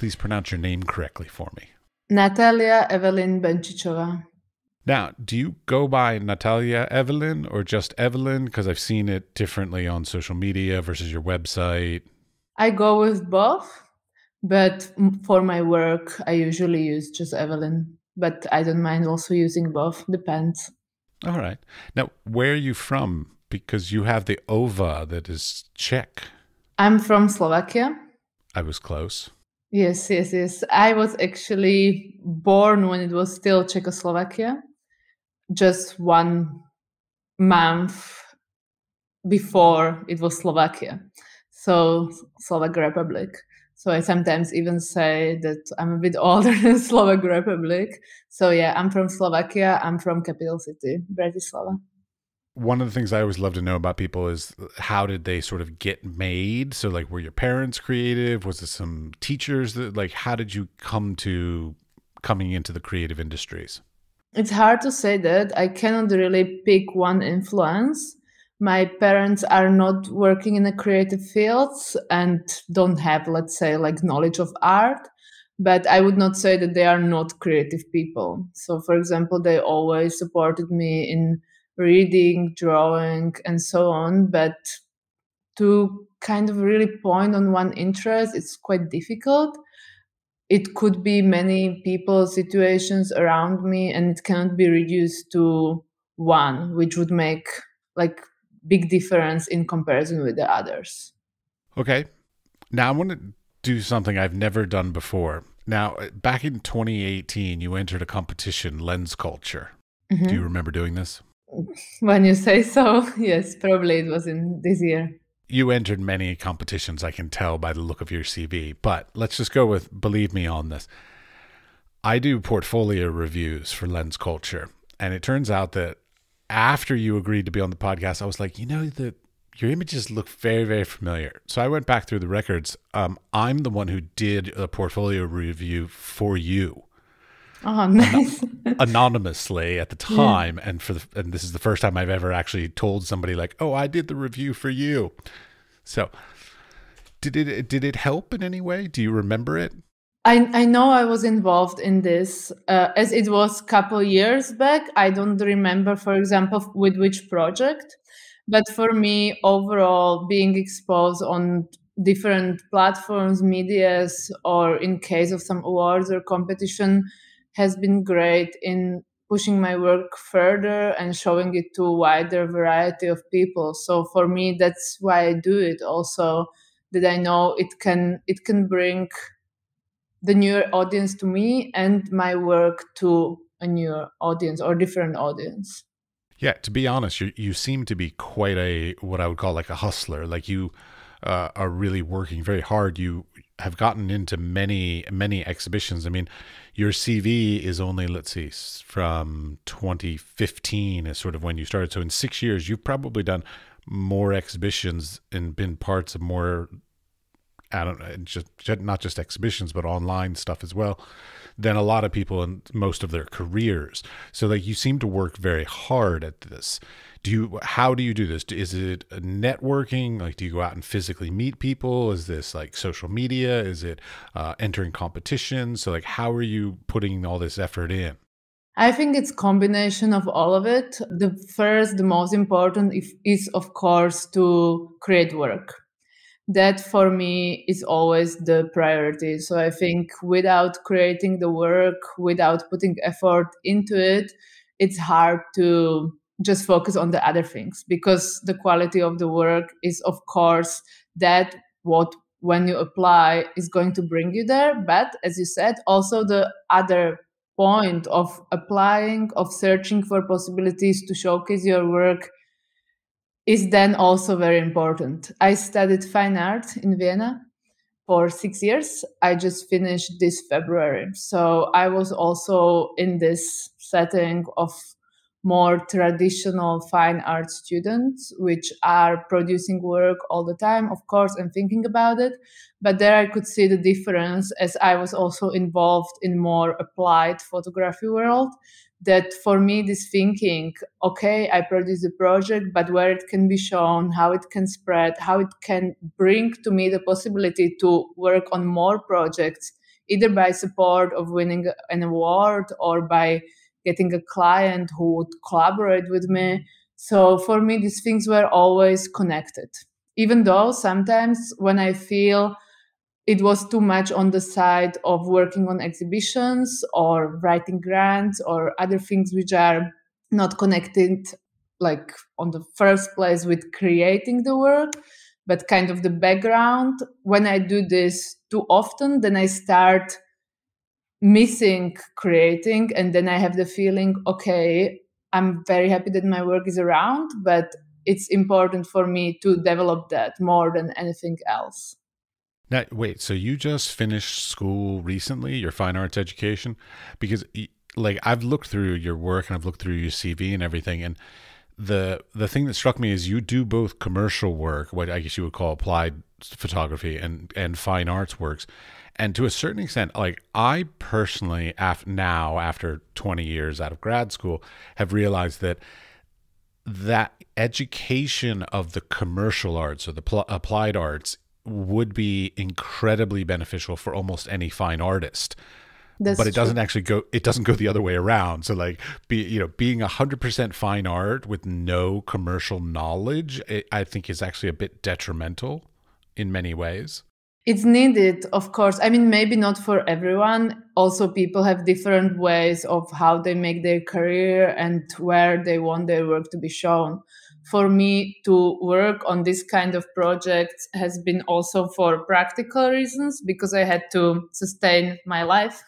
please pronounce your name correctly for me? Natalia Evelyn Bencicova. Now, do you go by Natalia Evelyn or just Evelyn? Because I've seen it differently on social media versus your website. I go with both, but for my work, I usually use just Evelyn. But I don't mind also using both. Depends. All right. Now, where are you from? Because you have the ova that is Czech. I'm from Slovakia. I was close. Yes. I was actually born when it was still Czechoslovakia, just 1 month before it was Slovakia. So Slovak Republic. So I sometimes even say that I'm a bit older than Slovak Republic. So yeah, I'm from Slovakia. I'm from capital city, Bratislava. One of the things I always love to know about people is how did they sort of get made? So like, were your parents creative? Was it some teachers that like, how did you coming into the creative industries? It's hard to say that. I cannot really pick one influence. My parents are not working in the creative fields and don't have, let's say, like knowledge of art, but I would not say that they are not creative people. So for example, they always supported me in reading, drawing, and so on. But to kind of really point on one interest, it's quite difficult. It could be many people, situations around me, and it cannot be reduced to one, which would make like big difference in comparison with the others. Okay. Now I want to do something I've never done before. Now, back in 2018, you entered a competition, Lens Culture. Mm-hmm. Do you remember doing this? When you say so, yes, probably it was in this year. You entered many competitions, I can tell by the look of your CV, but let's just go with believe me on this. I do portfolio reviews for Lens Culture, and it turns out that after you agreed to be on the podcast, I was like, your images look very, very familiar. So I went back through the records. I'm the one who did a portfolio review for you. Oh, nice. Anonymously at the time, yeah. And this is the first time I've ever actually told somebody like, "Oh, I did the review for you." So, did it help in any way? Do you remember it? I know I was involved in this as it was a couple years back. I don't remember, for example, with which project, but for me, overall, being exposed on different platforms, medias, or in case of some awards or competition, has been great in pushing my work further and showing it to a wider variety of people. So for me, that's why I do it. Also, that I know it can bring the newer audience to me and my work to a newer audience or different audience. Yeah, to be honest, you seem to be quite what I would call like a hustler. Like you are really working very hard. You have gotten into many exhibitions. I mean, your CV is only, let's see, from 2015 is sort of when you started. So in 6 years, you've probably done more exhibitions and been parts of more, I don't know, just not just exhibitions, but online stuff as well, than a lot of people in most of their careers. So like you seem to work very hard at this. How do you do this? Is it networking? Like, do you go out and physically meet people? Is this like social media? Is it entering competitions? So like, how are you putting all this effort in? I think it's a combination of all of it. The most important is of course to create work. That for me is always the priority. So I think without creating the work, without putting effort into it, it's hard to just focus on the other things, because the quality of the work is of course that what when you apply is going to bring you there. But as you said, also the other point of applying, of searching for possibilities to showcase your work is then also very important. I studied fine art in Vienna for 6 years. I just finished this February. So I was also in this setting of more traditional fine art students, which are producing work all the time, of course, and thinking about it. But there I could see the difference, as I was also involved in more applied photography world, that for me, this thinking, okay, I produce a project, but where it can be shown, how it can spread, how it can bring to me the possibility to work on more projects either by support of winning an award or by getting a client who would collaborate with me. So for me, these things were always connected, even though sometimes when I feel it was too much on the side of working on exhibitions or writing grants or other things which are not connected, like on the first place with creating the work, but kind of the background. When I do this too often, then I start missing creating, and then I have the feeling, okay, I'm very happy that my work is around, but it's important for me to develop that more than anything else. Now, wait, so you just finished school recently, your fine arts education? Because like I've looked through your work and I've looked through your CV and everything, and the thing that struck me is you do both commercial work, what I guess you would call applied photography, and fine arts works. And to a certain extent, like I personally, after 20 years out of grad school, have realized that education of the commercial arts or the applied arts would be incredibly beneficial for almost any fine artist. But it doesn't actually go, it doesn't go the other way around. So like being 100% fine art with no commercial knowledge, I think is actually a bit detrimental in many ways. It's needed, of course. I mean, maybe not for everyone. Also, people have different ways of how they make their career and where they want their work to be shown. For me, to work on this kind of projects has been also for practical reasons, because I had to sustain my life.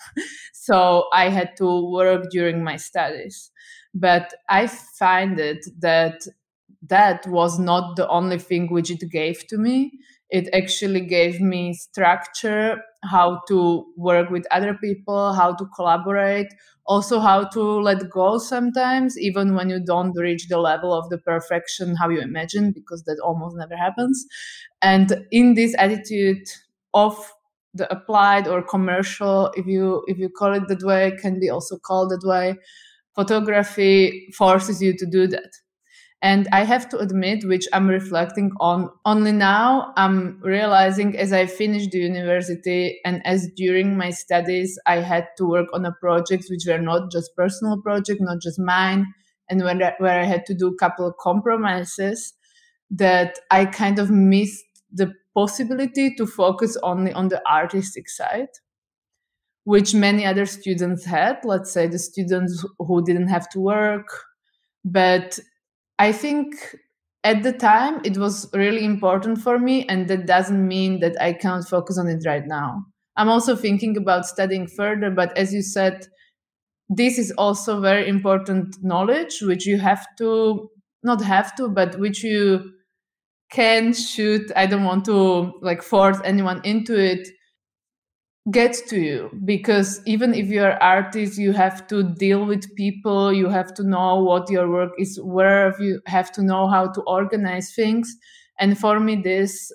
So I had to work during my studies. But I find it that was not the only thing which it gave to me. It actually gave me structure, how to work with other people, how to collaborate, also how to let go sometimes, even when you don't reach the level of the perfection how you imagine, because that almost never happens. And in this attitude of the applied or commercial, if you call it that way, can be also called that way, photography forces you to do that. And I have to admit, which I'm reflecting on only now, I'm realizing as I finished the university and as during my studies, I had to work on a projects which were not just personal projects, not just mine, and where I had to do a couple of compromises, that I kind of missed the possibility to focus only on the artistic side, which many other students had, let's say the students who didn't have to work. But I think at the time it was really important for me, and that doesn't mean that I can't focus on it right now. I'm also thinking about studying further, but as you said, this is also very important knowledge, which you have to, not have to, but which you should, I don't want to like force anyone into it, get to you, because even if you're an artist, you have to deal with people, you have to know what your work is worth, you have to know how to organize things. And for me,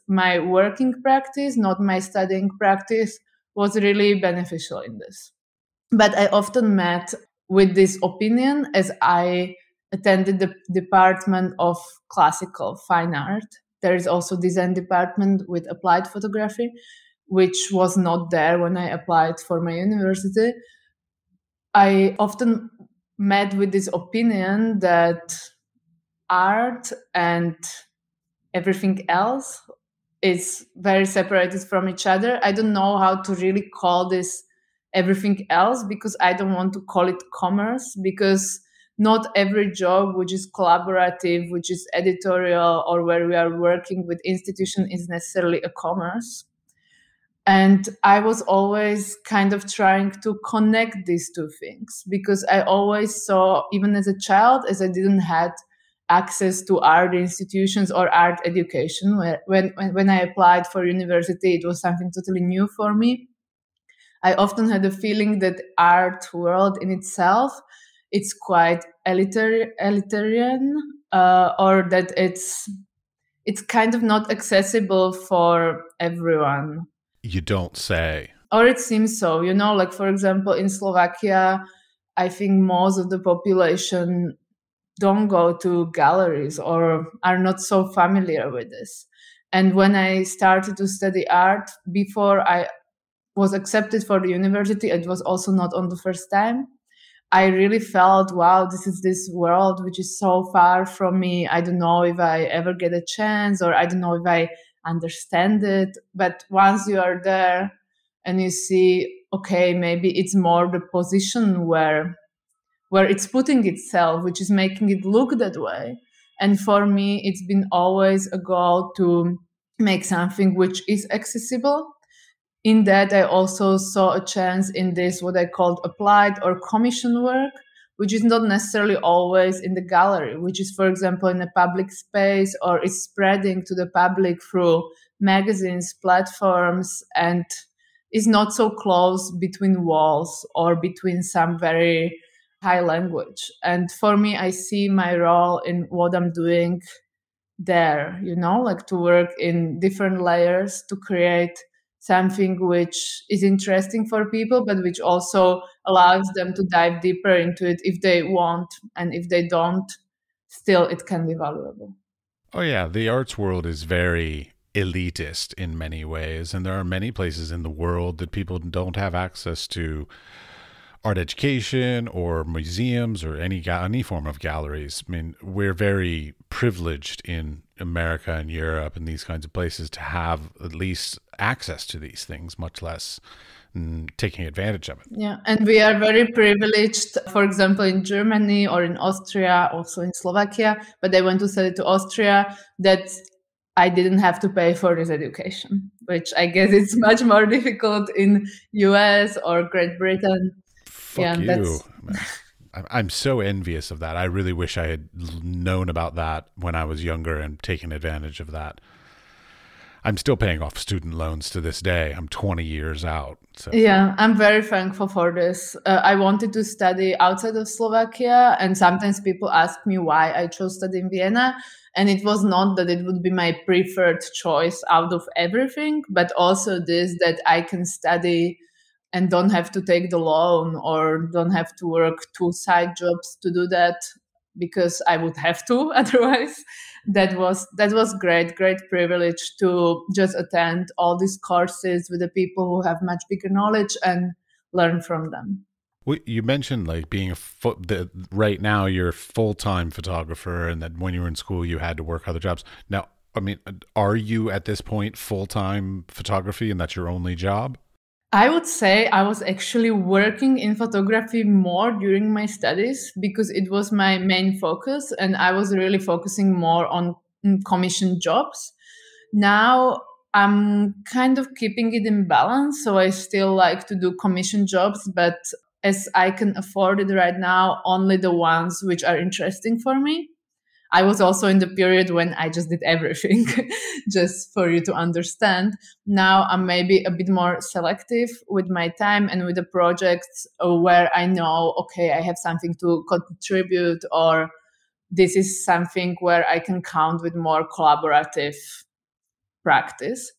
my working practice, not my studying practice, was really beneficial in this. But I often met with this opinion as I attended the department of classical fine art. There is also design department with applied photography, which was not there when I applied for my university. I often met with this opinion that art and everything else is very separated from each other. I don't know how to really call this everything else, because I don't want to call it commerce, because not every job which is collaborative, which is editorial, or where we are working with institution is necessarily a commerce. And I was always kind of trying to connect these two things, because I always saw, even as a child, as I didn't have access to art institutions or art education, when I applied for university, it was something totally new for me. I often had a feeling that art world in itself, it's quite elitarian, or that it's kind of not accessible for everyone. You don't say. Or it seems so, like for example, in Slovakia, I think most of the population don't go to galleries or are not so familiar with this. And when I started to study art, before I was accepted for the university, it was also not on the first time. I really felt, wow, this is this world which is so far from me. I don't know if I ever get a chance, or I don't know if I understand it. But once you are there and you see, okay, maybe it's more the position where it's putting itself, which is making it look that way. And for me, it's been always a goal to make something which is accessible. In that, I also saw a chance in this, what I called applied or commission work, which is not necessarily always in the gallery, which is, for example, in a public space, or is spreading to the public through magazines, platforms, and is not so close between walls or between some very high language. And for me, I see my role in what I'm doing there, like to work in different layers to create something which is interesting for people, but which also allows them to dive deeper into it if they want. And if they don't, still it can be valuable. Oh, yeah. The arts world is very elitist in many ways. And there are many places in the world that people don't have access to art education or museums or any form of galleries. I mean, we're very privileged in America and Europe and these kinds of places to have at least access to these things, much less taking advantage of it. Yeah, and we are very privileged, for example, in Germany or in Austria, also in Slovakia, but I went to study to Austria, that I didn't have to pay for this education, which I guess it's much more difficult in US or Great Britain. Fuck you. I'm so envious of that. I really wish I had known about that when I was younger and taken advantage of that. I'm still paying off student loans to this day. I'm 20 years out. So. Yeah, I'm very thankful for this. I wanted to study outside of Slovakia, and sometimes people ask me why I chose to study in Vienna. And it was not that it would be my preferred choice out of everything, but also this, that I can study and don't have to take the loan or don't have to work 2 side jobs to do that, because I would have to otherwise. That was great privilege to just attend all these courses with the people who have much bigger knowledge and learn from them. Well, you mentioned like being right now you're a full-time photographer, and that when you were in school you had to work other jobs. Now, I mean, are you at this point full-time photography and that's your only job? I would say I was actually working in photography more during my studies because it was my main focus, and I was really focusing more on commission jobs. Now I'm kind of keeping it in balance, so I still like to do commission jobs, but as I can afford it right now, only the ones which are interesting for me. I was also in the period when I just did everything, just for you to understand. Now I'm maybe a bit more selective with my time and with the projects where I know, okay, I have something to contribute, or this is something where I can count with more collaborative practice.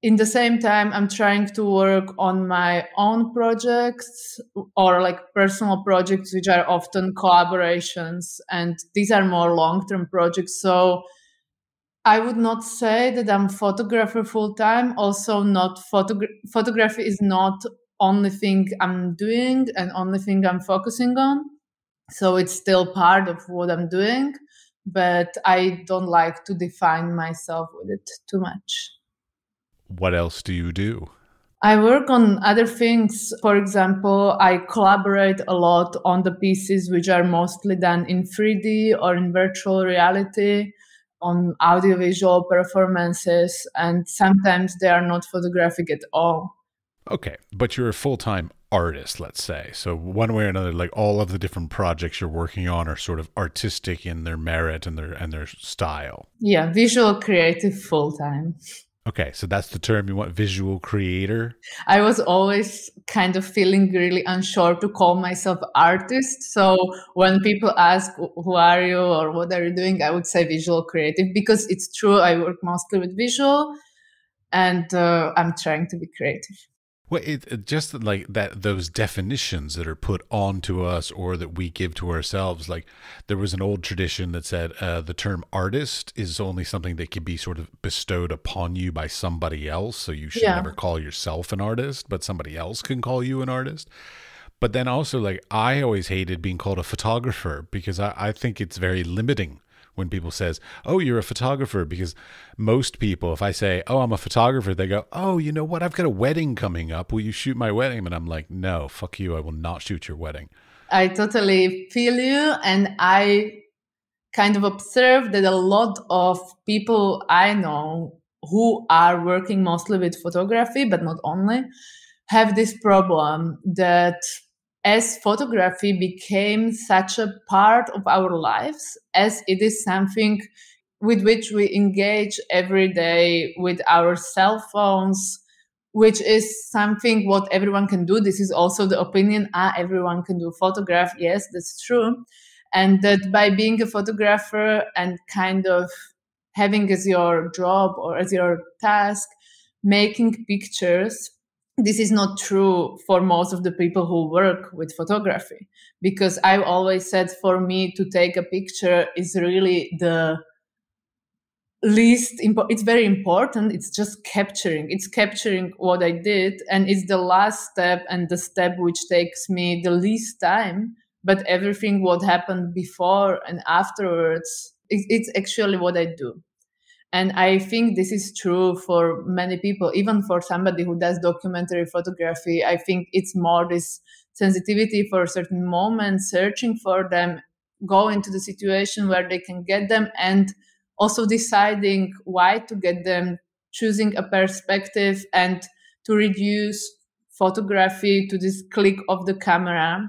In the same time, I'm trying to work on my own projects or like personal projects, which are often collaborations. And these are more long-term projects. So I would not say that I'm a photographer full-time. Also, not photography is not only thing I'm doing and only thing I'm focusing on. So it's still part of what I'm doing, but I don't like to define myself with it too much. What else do you do? I work on other things. For example, I collaborate a lot on the pieces which are mostly done in 3D or in virtual reality, on audiovisual performances, and sometimes they are not photographic at all. Okay, but you're a full-time artist, let's say. So one way or another, like all of the different projects you're working on are sort of artistic in their merit and their style. Yeah, visual creative full-time. Okay, so that's the term you want, visual creator? I was always kind of feeling really unsure to call myself artist. So when people ask, who are you or what are you doing, I would say visual creative, because it's true, I work mostly with visual and I'm trying to be creative. Well, it just like that, those definitions that are put onto us or that we give to ourselves. Like there was an old tradition that said the term artist is only something that can be sort of bestowed upon you by somebody else. So you should Yeah. never call yourself an artist, but somebody else can call you an artist. But then also, like, I always hated being called a photographer because I think it's very limiting when people says, "Oh, you're a photographer," because most people, if I say, "Oh, I'm a photographer," they go, "Oh, you know what? I've got a wedding coming up. Will you shoot my wedding?" And I'm like, "No, fuck you. I will not shoot your wedding." I totally feel you. And I kind of observed that a lot of people I know who are working mostly with photography, but not only, have this problem that as photography became such a part of our lives, as it is something with which we engage every day with our cell phones, which is something what everyone can do. This is also the opinion, everyone can do photograph. Yes, that's true. And that by being a photographer and kind of having as your job or as your task, making pictures, this is not true for most of the people who work with photography. Because I've always said for me to take a picture is really the it's very important. It's just capturing what I did, and it's the last step and the step which takes me the least time. But everything what happened before and afterwards, it's actually what I do. And I think this is true for many people, even for somebody who does documentary photography. I think it's more this sensitivity for certain moments, searching for them, go into the situation where they can get them, and also deciding why to get them, choosing a perspective, and to reduce photography to this click of the camera.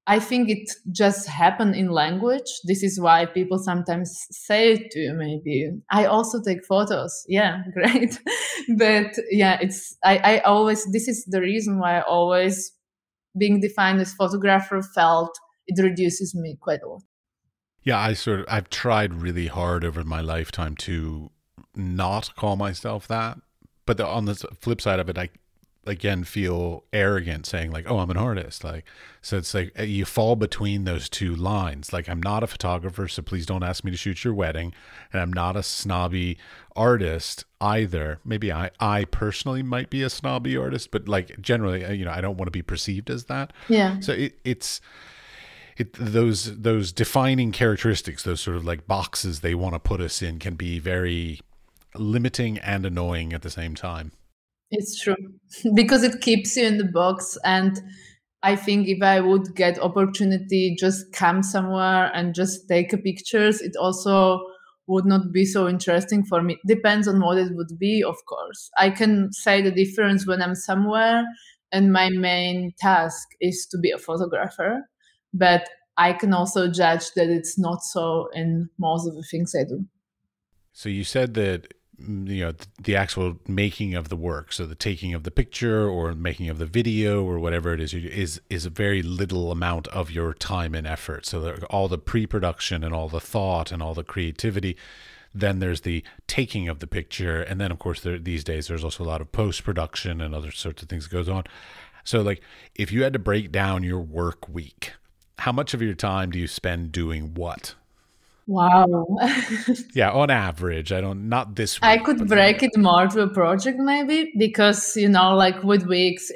I think it just happened in language. This is why people sometimes say to you, maybe, I also take photos. Yeah, great. But yeah, I always, this is the reason why I always, being defined as photographer, felt it reduces me quite a lot. Yeah, I've tried really hard over my lifetime to not call myself that. But on the flip side of it, I again feel arrogant saying like, "Oh, I'm an artist." Like, so it's like you fall between those two lines. Like, I'm not a photographer, so please don't ask me to shoot your wedding, and I'm not a snobby artist either. Maybe I personally might be a snobby artist, but like generally, I don't want to be perceived as that. Yeah. So it's those defining characteristics, those sort of like boxes they want to put us in, can be very limiting and annoying at the same time. It's true because it keeps you in the box. And I think if I would get opportunity, just come somewhere and just take a pictures, it also would not be so interesting for me. Depends on what it would be, of course. I can say the difference when I'm somewhere and my main task is to be a photographer, but I can also judge that it's not so in most of the things I do. So you said that the actual making of the work, so the taking of the picture or making of the video or whatever it is a very little amount of your time and effort. So all the pre-production and all the thought and all the creativity. Then there's the taking of the picture, and then of course these days there's also a lot of post-production and other sorts of things that goes on. So like if you had to break down your work week, how much of your time do you spend doing what? Wow. Yeah, on average. Not this I week, could but break it more to a project maybe because, like with weeks,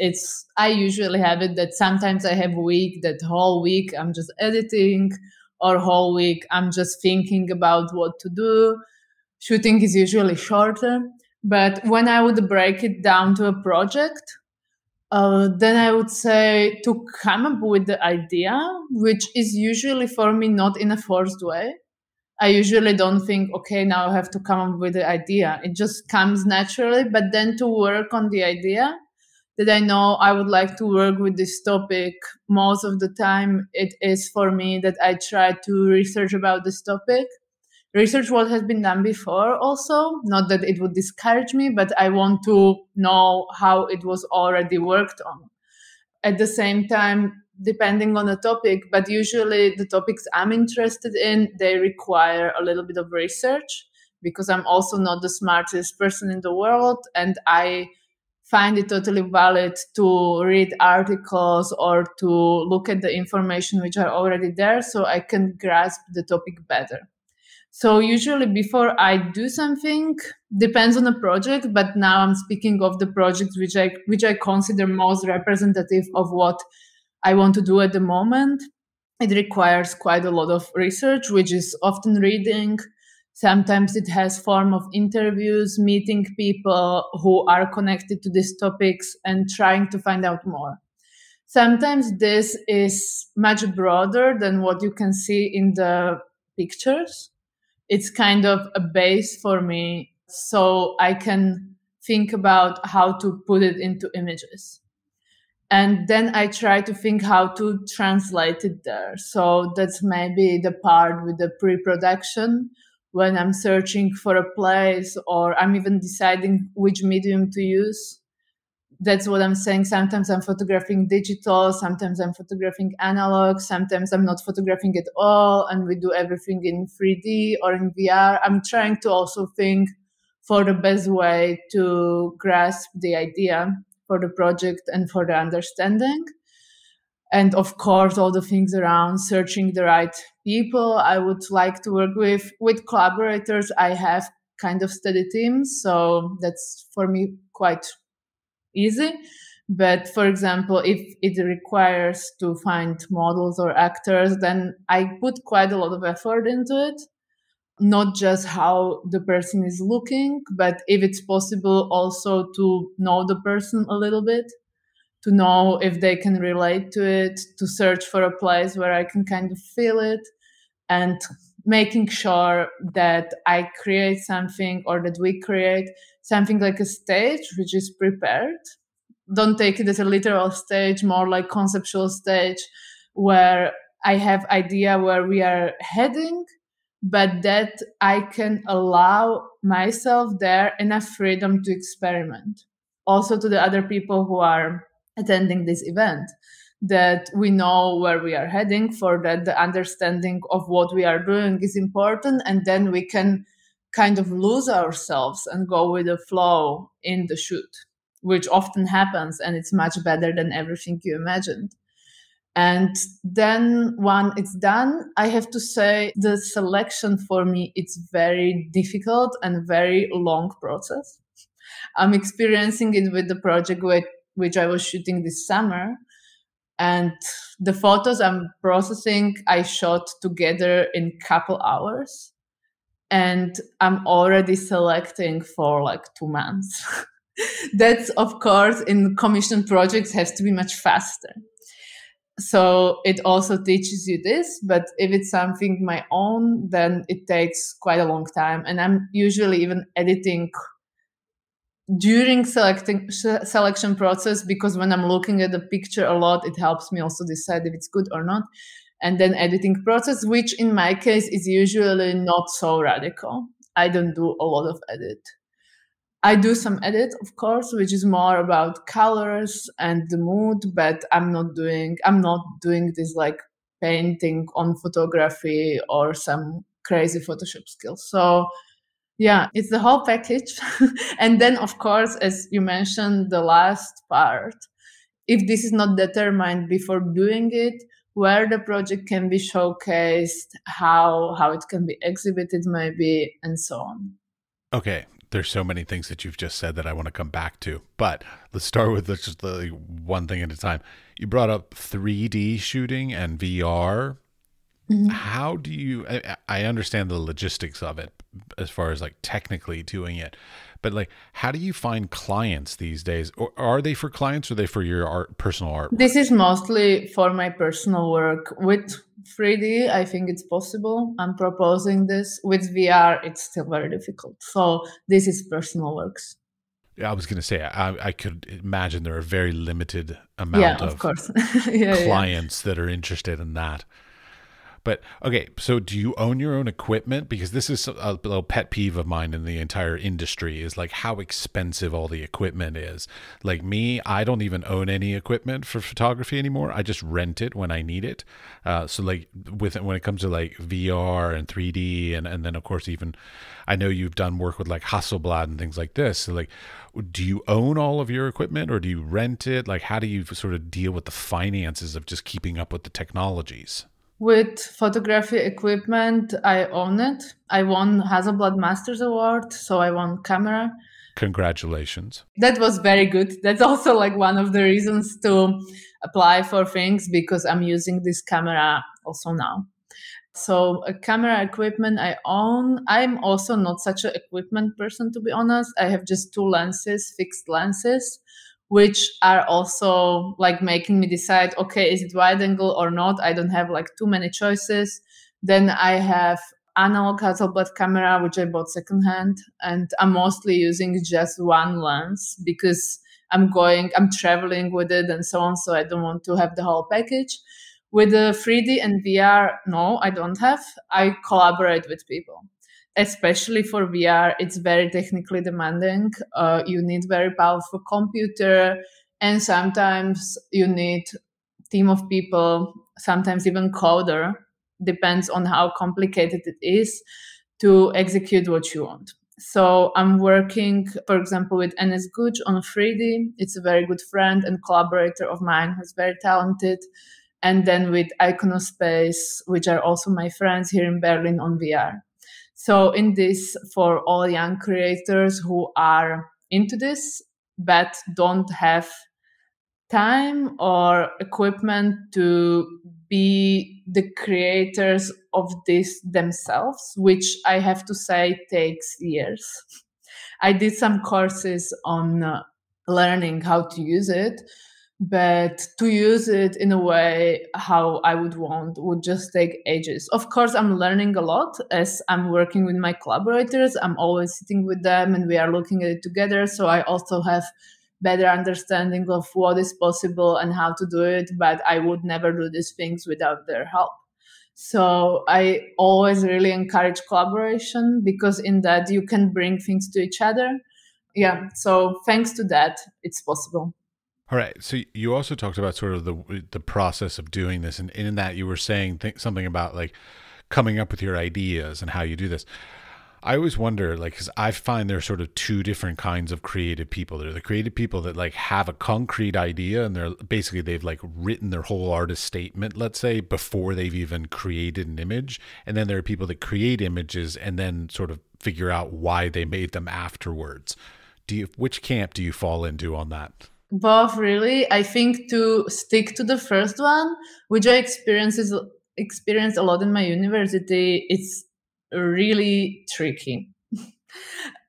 I usually have it that sometimes I have that whole week I'm just editing, or whole week I'm just thinking about what to do. Shooting is usually shorter. But when I would break it down to a project, then I would say to come up with the idea, which is usually for me not in a forced way. I usually don't think, okay, now I have to come up with the idea. It just comes naturally. But then to work on the idea that I know I would like to work with this topic, most of the time it is for me that I try to research about this topic. Research what has been done before also, not that it would discourage me, but I want to know how it was already worked on. At the same time, depending on the topic, but usually the topics I'm interested in, they require a little bit of research because I'm also not the smartest person in the world. And I find it totally valid to read articles or to look at the information which are already there so I can grasp the topic better. So usually before I do something, depends on the project, but now I'm speaking of the projects which I consider most representative of what I want to do at the moment. It requires quite a lot of research, which is often reading. Sometimes it has form of interviews, meeting people who are connected to these topics and trying to find out more. Sometimes this is much broader than what you can see in the pictures. It's kind of a base for me so I can think about how to put it into images. And then I try to think how to translate it there. So that's maybe the part with the pre-production when I'm searching for a place or I'm even deciding which medium to use. That's what I'm saying. Sometimes I'm photographing digital, sometimes I'm photographing analog, sometimes I'm not photographing at all, and we do everything in 3D or in VR. I'm trying to also think for the best way to grasp the idea for the project and for the understanding. And of course, all the things around searching the right people I would like to work with. With collaborators, I have kind of steady teams, so that's for me quite easy. But for example, if it requires to find models or actors, then I put quite a lot of effort into it. Not just how the person is looking, but if it's possible also to know the person a little bit, to know if they can relate to it, to search for a place where I can kind of feel it, and making sure that I create something or that we create something like a stage which is prepared. Don't take it as a literal stage, more like conceptual stage where I have idea where we are heading, but that I can allow myself there enough freedom to experiment. Also to the other people who are attending this event, that we know where we are heading, for that the understanding of what we are doing is important, and then we can kind of lose ourselves and go with the flow in the shoot, which often happens, and it's much better than everything you imagined. And then when it's done, I have to say the selection for me, it's very difficult and very long process. I'm experiencing it with the project which I was shooting this summer. And the photos I'm processing, I shot together in a couple hours. And I'm already selecting for like 2 months. That's, of course, in commission projects has to be much faster. So it also teaches you this, but if it's something my own, then it takes quite a long time. And I'm usually even editing during selection process, because when I'm looking at the picture a lot, it helps me also decide if it's good or not. And then editing process, which in my case is usually not so radical. I don't do a lot of edit. I do some edit, of course, which is more about colors and the mood, but I'm not doing this like painting on photography or some crazy Photoshop skills. So yeah, it's the whole package. And then, of course, as you mentioned, the last part, if this is not determined before doing it, where the project can be showcased, how it can be exhibited maybe, and so on. Okay. There's so many things that you've just said that I want to come back to, but let's start with just the one thing at a time. You brought up 3D shooting and VR. Mm-hmm. How do you, I understand the logistics of it as far as like technically doing it, but like, how do you find clients these days? Or are they for clients or are they for your personal art? This is mostly for my personal work. With 3D, I think it's possible. I'm proposing this. With VR, it's still very difficult. So this is personal works. Yeah, I was going to say, I could imagine there are a very limited amount of course. clients that are interested in that. But okay, so do you own your own equipment? Because this is a little pet peeve of mine in the entire industry is like how expensive all the equipment is. Like me, I don't even own any equipment for photography anymore. I just rent it when I need it. So like when it comes to like VR and 3D and then of course even I know you've done work with like Hasselblad and things like this. So like, do you own all of your equipment or do you rent it? Like, how do you sort of deal with the finances of just keeping up with the technologies? With photography equipment, I own it. I won Hasselblad Masters Award, so I won camera. Congratulations. That was very good. That's also like one of the reasons to apply for things because I'm using this camera also now. So a camera equipment I own. I'm also not such an equipment person, to be honest. I have just two lenses, fixed lenses, which are also like making me decide, okay, is it wide angle or not? I don't have like too many choices. Then I have analog Hasselblad camera, which I bought secondhand, and I'm mostly using just one lens because I'm traveling with it and so on. So I don't want to have the whole package. With the 3D and VR, no, I don't have. I collaborate with people. Especially for VR, it's very technically demanding. You need very powerful computer, and sometimes you need team of people, sometimes even coder, depends on how complicated it is to execute what you want. So I'm working, for example, with Enes Guc on 3D. It's a very good friend and collaborator of mine who's very talented. And then with Iconospace, which are also my friends here in Berlin on VR. So in this, for all young creators who are into this, but don't have time or equipment to be the creators of this themselves, which I have to say takes years. I did some courses on learning how to use it, but to use it in a way how I would want would just take ages. Of course, I'm learning a lot as I'm working with my collaborators. I'm always sitting with them and we are looking at it together. So I also have better understanding of what is possible and how to do it, but I would never do these things without their help. So I always really encourage collaboration because in that you can bring things to each other. Yeah, so thanks to that, it's possible. All right. So you also talked about sort of the process of doing this, and in that you were saying something about like coming up with your ideas and how you do this. I always wonder, like, because I find there's sort of two different kinds of creative people. There are the creative people that like have a concrete idea and they've like written their whole artist statement, let's say, before they've even created an image. And then there are people that create images and then sort of figure out why they made them afterwards. Which camp do you fall into on that? Both, really. I think to stick to the first one, which I experienced a lot in my university, it's really tricky.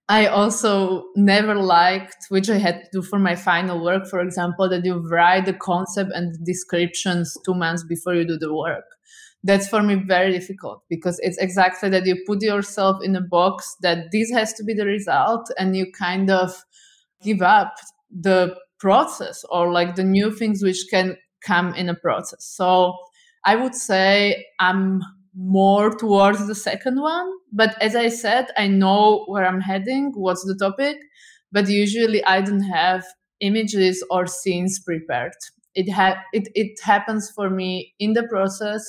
I also never liked, which I had to do for my final work, for example, that you write the concept and descriptions 2 months before you do the work. That's for me very difficult because it's exactly that you put yourself in a box that this has to be the result and you kind of give up the process or like the new things which can come in a process. So I would say I'm more towards the second one. But as I said, I know where I'm heading, what's the topic, but usually I don't have images or scenes prepared. It happens for me in the process.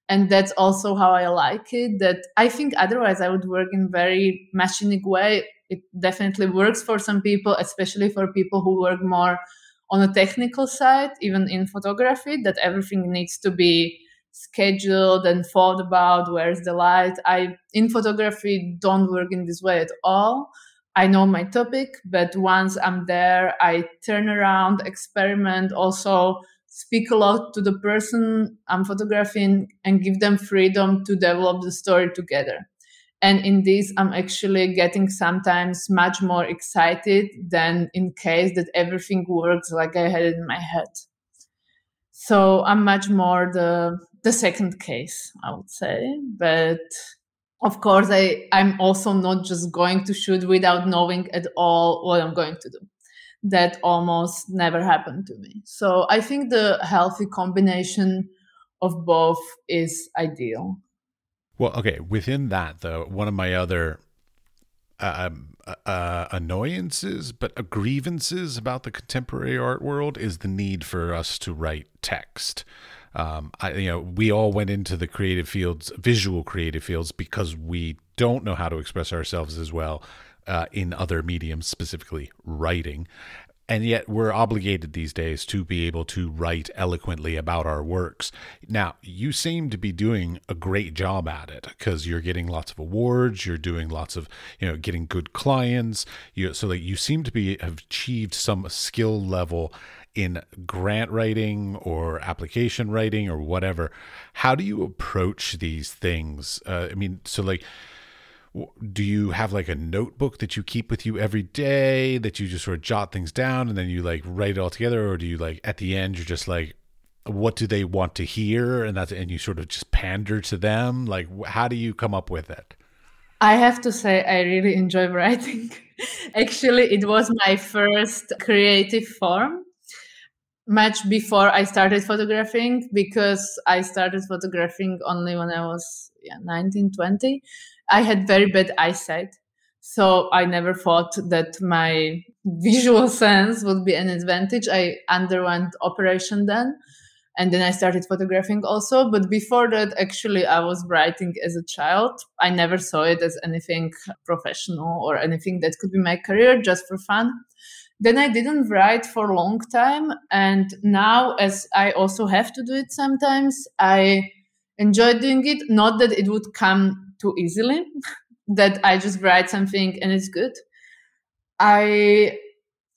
And that's also how I like it, that I think otherwise I would work in very machinic way. It definitely works for some people, especially for people who work more on a technical side, even in photography, that everything needs to be scheduled and thought about. Where's the light? I, in photography, don't work in this way at all. I know my topic, but once I'm there, I turn around, experiment, also speak a lot to the person I'm photographing and give them freedom to develop the story together. And in this, I'm actually getting sometimes much more excited than in case that everything works like I had it in my head. So I'm much more the second case, I would say. But of course, I'm also not just going to shoot without knowing at all what I'm going to do. That almost never happened to me. So I think the healthy combination of both is ideal. Well, okay. Within that, though, one of my other annoyances, but grievances about the contemporary art world is the need for us to write text. We all went into the creative fields, visual creative fields, because we don't know how to express ourselves as well in other mediums, specifically writing. And yet we're obligated these days to be able to write eloquently about our works. Now, you seem to be doing a great job at it because you're getting lots of awards. You're doing lots of, getting good clients. You seem to have achieved some skill level in grant writing or application writing or whatever. How do you approach these things? Do you have like a notebook that you keep with you every day that you just sort of jot things down and then you like write it all together? Or do you like at the end, you're just like, what do they want to hear? And you sort of just pander to them. Like, how do you come up with it? I have to say, I really enjoy writing. Actually, it was my first creative form much before I started photographing, because I started photographing only when I was 19, 20. I had very bad eyesight, so I never thought that my visual sense would be an advantage. I underwent operation then, and then I started photographing also. But before that, actually, I was writing as a child. I never saw it as anything professional or anything that could be my career, just for fun. Then I didn't write for a long time, and now, as I also have to do it sometimes, I enjoy doing it. Not that it would come too easily, that I just write something and it's good. I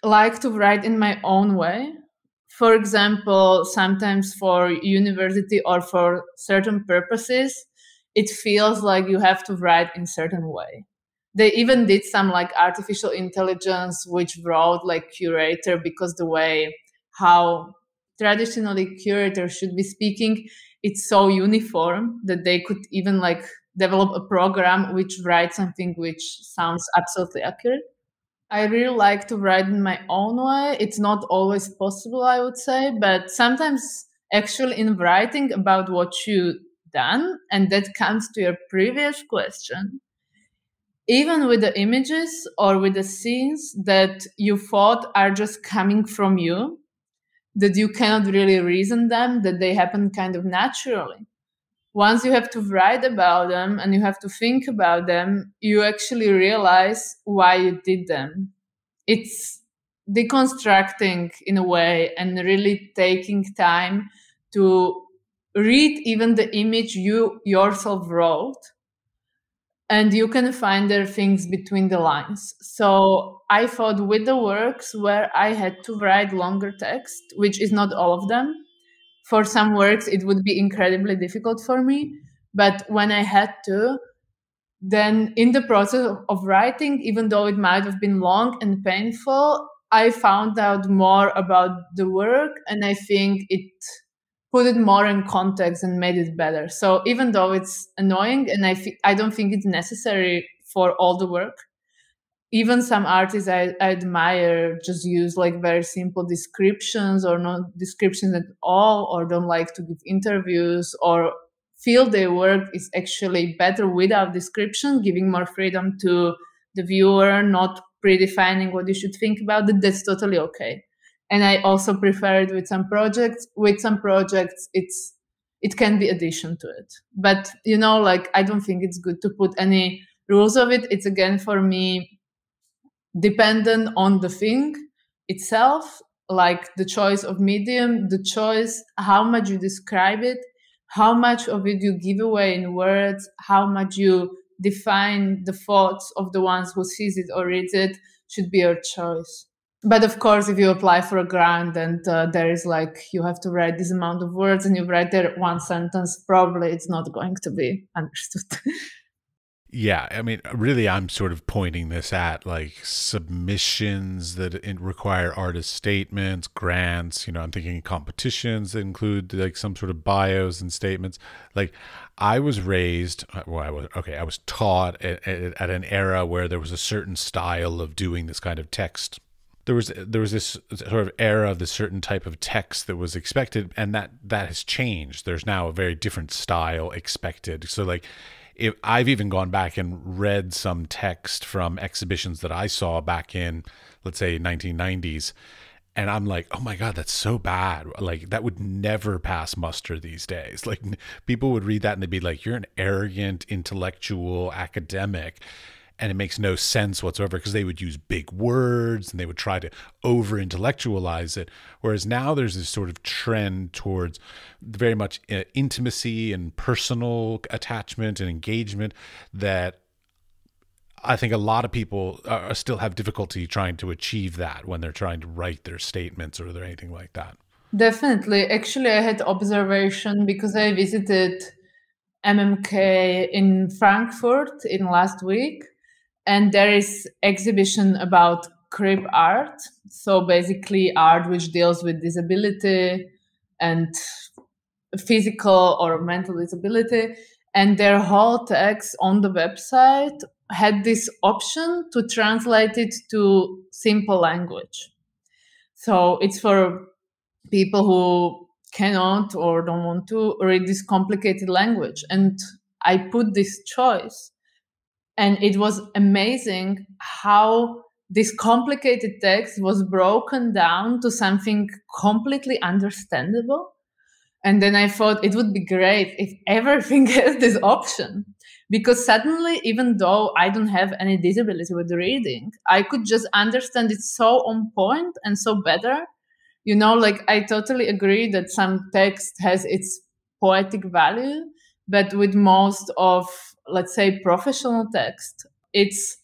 like to write in my own way. For example, sometimes for university or for certain purposes, it feels like you have to write in a certain way. They even did some like artificial intelligence, which wrote like curator, because the way how traditionally curators should be speaking, it's so uniform that they could even like develop a program which writes something which sounds absolutely accurate. I really like to write in my own way. It's not always possible, I would say, but sometimes actually in writing about what you've done, and that comes to your previous question, even with the images or with the scenes that you thought are just coming from you, that you cannot really reason them, that they happen kind of naturally. Once you have to write about them and you have to think about them, you actually realize why you did them. It's deconstructing in a way and really taking time to read even the image you yourself wrote, and you can find there things between the lines. So I thought with the works where I had to write longer text, which is not all of them, for some works, it would be incredibly difficult for me. But when I had to, then in the process of writing, even though it might have been long and painful, I found out more about the work, and I think it put it more in context and made it better. So even though it's annoying, and I don't think it's necessary for all the work, even some artists I admire just use like very simple descriptions or no descriptions at all, or don't like to give interviews, or feel their work is actually better without description, giving more freedom to the viewer, not predefining what you should think about it. That's totally okay. And I also prefer it with some projects. With some projects, it can be addition to it. But I don't think it's good to put any rules of it. It's again for me dependent on the thing itself, like the choice of medium, the choice, how much you describe it, how much of it you give away in words, how much you define the thoughts of the ones who sees it or reads it, should be your choice. But of course, if you apply for a grant and there is you have to write this amount of words and you write there one sentence, probably it's not going to be understood. Yeah, I mean, really, I'm sort of pointing this at submissions that require artist statements, grants. I'm thinking competitions that include some sort of bios and statements. I was raised, I was taught at an era where there was a certain style of doing this kind of text there was this sort of era of this certain type of text that was expected, and that has changed. There's now a very different style expected. So like, if I've even gone back and read some text from exhibitions that I saw back in, let's say, 1990s, and I'm like, oh my God, that's so bad. Like, that would never pass muster these days. Like, people would read that and they'd be like, you're an arrogant intellectual academic. And it makes no sense whatsoever, because they would use big words and they would try to over intellectualize it. Whereas now there's this sort of trend towards very much intimacy and personal attachment and engagement that I think a lot of people still have difficulty trying to achieve that when they're trying to write their statements or anything like that. Definitely. Actually, I had observation because I visited MMK in Frankfurt in last week. And there is exhibition about crib art. So basically art which deals with disability and physical or mental disability. And their whole text on the website had this option to translate it to simple language. So it's for people who cannot or don't want to read this complicated language. And I put this choice. And it was amazing how this complicated text was broken down to something completely understandable. And then I thought it would be great if everything has this option, because suddenly, even though I don't have any disability with reading, I could just understand it so on point and so better. You know, like, I totally agree that some text has its poetic value, but with most of, let's say, professional text, it's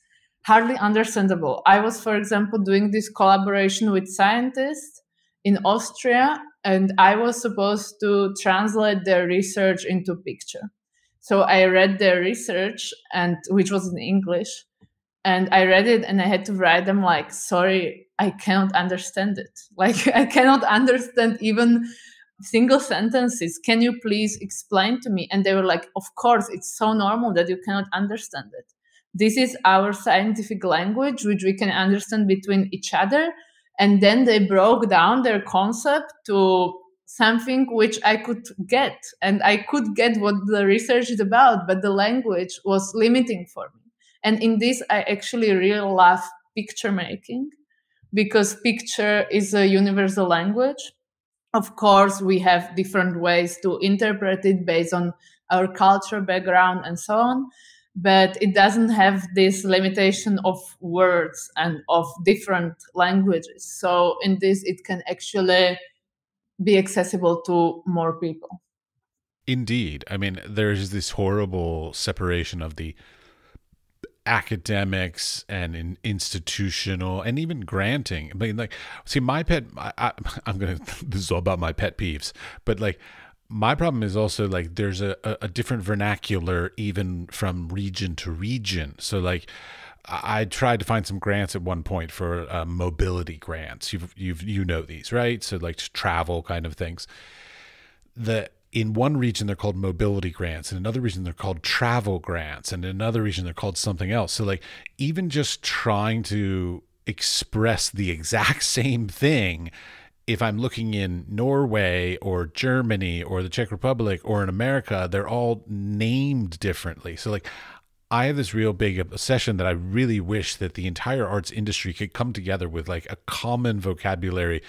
hardly understandable. I was, for example, doing this collaboration with scientists in Austria, and I was supposed to translate their research into picture. So I read their research, and which was in English, and I read it and I had to write them like, sorry, I cannot understand it. Like, I cannot understand even single sentences. Can you please explain to me? And they were like, of course, it's so normal that you cannot understand it. This is our scientific language, which we can understand between each other. And then they broke down their concept to something which I could get. And I could get what the research is about, but the language was limiting for me. And in this, I actually really love picture making, because picture is a universal language. Of course, we have different ways to interpret it based on our culture, background, and so on. But it doesn't have this limitation of words and of different languages. So in this, it can actually be accessible to more people. Indeed. I mean, there's this horrible separation of the academics and institutional and even granting. I mean, like, see, my pet, I'm going to, this is all about my pet peeves, but like, my problem is also like there's a different vernacular even from region to region. So like, I tried to find some grants at one point for mobility grants. You know these, right? So like travel kind of things. In one region, they're called mobility grants. In another region, they're called travel grants. And in another region, they're called something else. So like, even just trying to express the exact same thing, if I'm looking in Norway or Germany or the Czech Republic or in America, they're all named differently. So like, I have this real big obsession that I really wish that the entire arts industry could come together with like a common vocabulary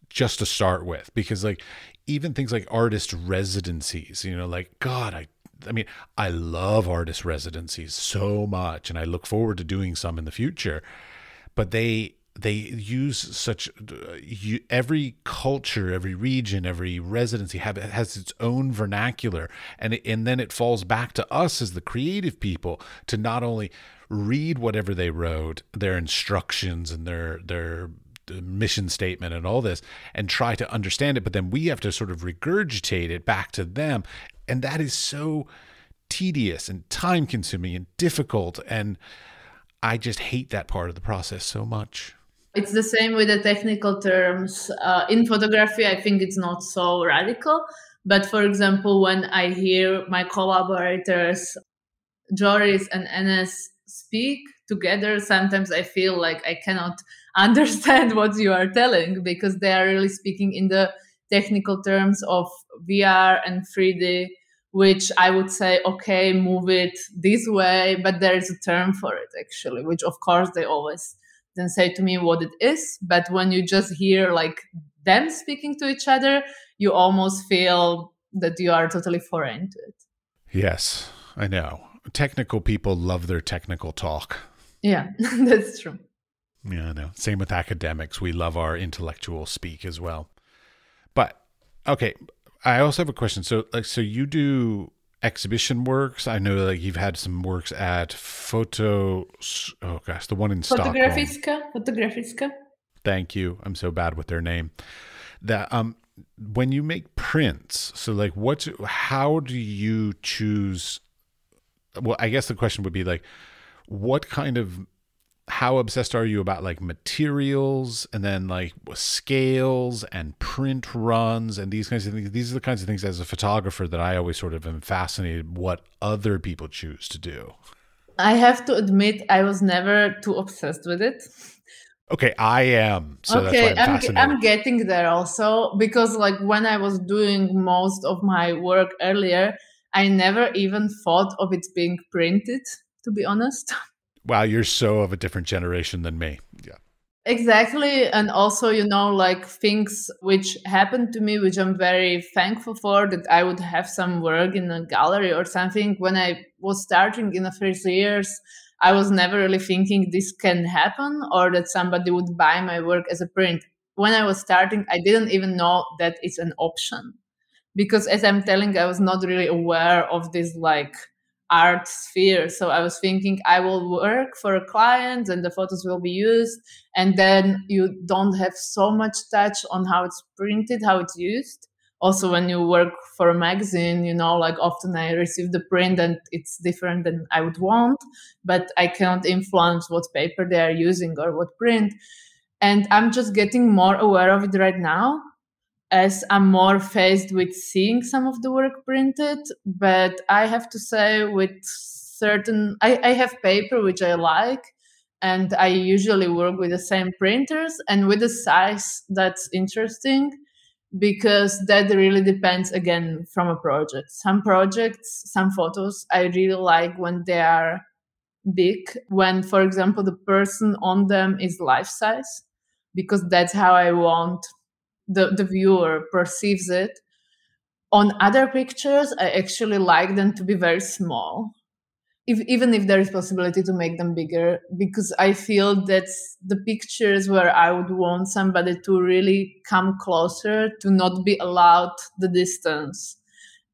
just to start with, because like, even things like artist residencies, you know, like, God, I mean, I love artist residencies so much, and I look forward to doing some in the future, but they use such, every culture, every region, every residency has its own vernacular, and then it falls back to us as the creative people to not only read whatever they wrote, their instructions and their mission statement and all this, and try to understand it, but then we have to sort of regurgitate it back to them, and that is so tedious and time consuming and difficult, and I just hate that part of the process so much. It's the same with the technical terms. In photography, I think it's not so radical, but for example, when I hear my collaborators Joris and Enes speak, together, sometimes I feel like I cannot understand what you are telling, because they are really speaking in the technical terms of VR and 3D, which I would say, okay, move it this way, but there is a term for it actually, which of course they always then say to me what it is. But when you just hear like them speaking to each other, you almost feel that you are totally foreign to it. Yes, I know. Technical people love their technical talk. Yeah, that's true. Yeah, I know. Same with academics. We love our intellectual speak as well. But okay, I also have a question. So you do exhibition works. I know like you've had some works at the one in Stockholm. Fotografiska. Thank you. I'm so bad with their name. That when you make prints, so like how do you choose? Well, I guess the question would be like, how obsessed are you about like materials and then like scales and print runs and these kinds of things? These are the kinds of things as a photographer that I always sort of am fascinated what other people choose to do. I have to admit, I was never too obsessed with it. Okay, I am. So okay, that's why I'm fascinated. I'm getting there also, because like when I was doing most of my work earlier, I never even thought of it being printed, to be honest. Wow, you're so of a different generation than me. Yeah. Exactly. And also, like things which happened to me, which I'm very thankful for, that I would have some work in a gallery or something. When I was starting in the first years, I was never really thinking this can happen or that somebody would buy my work as a print. When I was starting, I didn't even know that it's an option. Because as I'm telling, I was not really aware of this like art sphere. So I was thinking I will work for a client and the photos will be used. And then you don't have so much touch on how it's printed, how it's used. Also, when you work for a magazine, like often I receive the print and it's different than I would want, but I cannot influence what paper they are using or what print. And I'm just getting more aware of it right now, as I'm more faced with seeing some of the work printed. But I have to say with I have paper which I like, and I usually work with the same printers, and with the size that's interesting, because that really depends again from a project. Some projects, some photos I really like when they are big, when, for example, the person on them is life size, because that's how I want the viewer perceives it. On other pictures, I actually like them to be very small, even if there is possibility to make them bigger, because I feel that's the pictures where I would want somebody to really come closer, to not be allowed the distance,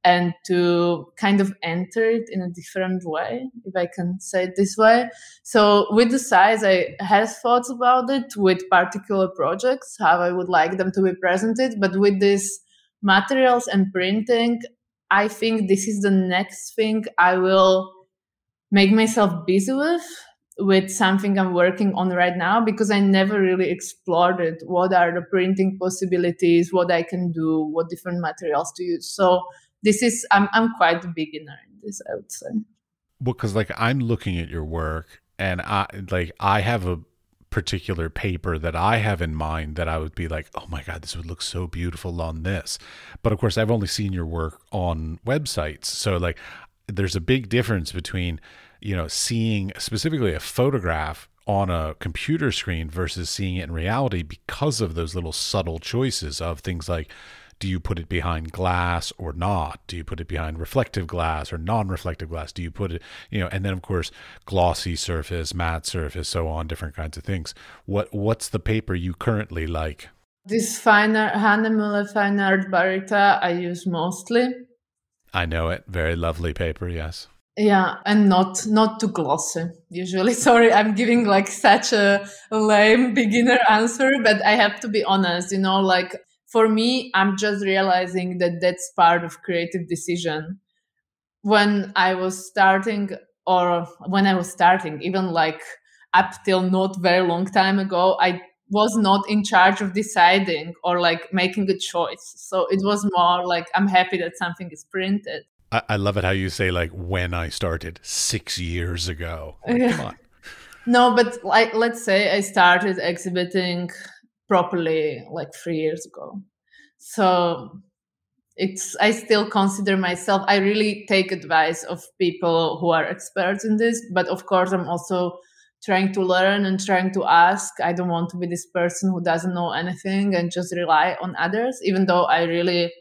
and to kind of enter it in a different way, if I can say it this way. So with the size, I have thoughts about it with particular projects, how I would like them to be presented. But with these materials and printing, I think this is the next thing I will make myself busy with something I'm working on right now, because I never really explored it. What are the printing possibilities, what I can do, what different materials to use. So I'm quite a beginner in this, I would say. Well, because like I'm looking at your work, and I have a particular paper that I have in mind that I would be like, oh my God, this would look so beautiful on this. But of course, I've only seen your work on websites. So like there's a big difference between, seeing specifically a photograph on a computer screen versus seeing it in reality, because of those little subtle choices of things like, do you put it behind glass or not? Do you put it behind reflective glass or non-reflective glass? Do you put it, and then of course, glossy surface, matte surface, so on, different kinds of things. What's the paper you currently like? This Hannemüller Fine Art Barita I use mostly. I know it. Very lovely paper, yes. Yeah, and not too glossy, usually. Sorry, I'm giving like such a lame beginner answer, but I have to be honest, like, for me, I'm just realizing that that's part of creative decision. When I was starting, even like up till not very long time ago, I was not in charge of deciding or like making a choice. So it was more like, I'm happy that something is printed. I love it how you say like, when I started 6 years ago. Like, come on. No, but like, let's say I started exhibiting properly like 3 years ago. So I still consider myself, I really take advice of people who are experts in this, but of course I'm also trying to learn and trying to ask. I don't want to be this person who doesn't know anything and just rely on others, even though I really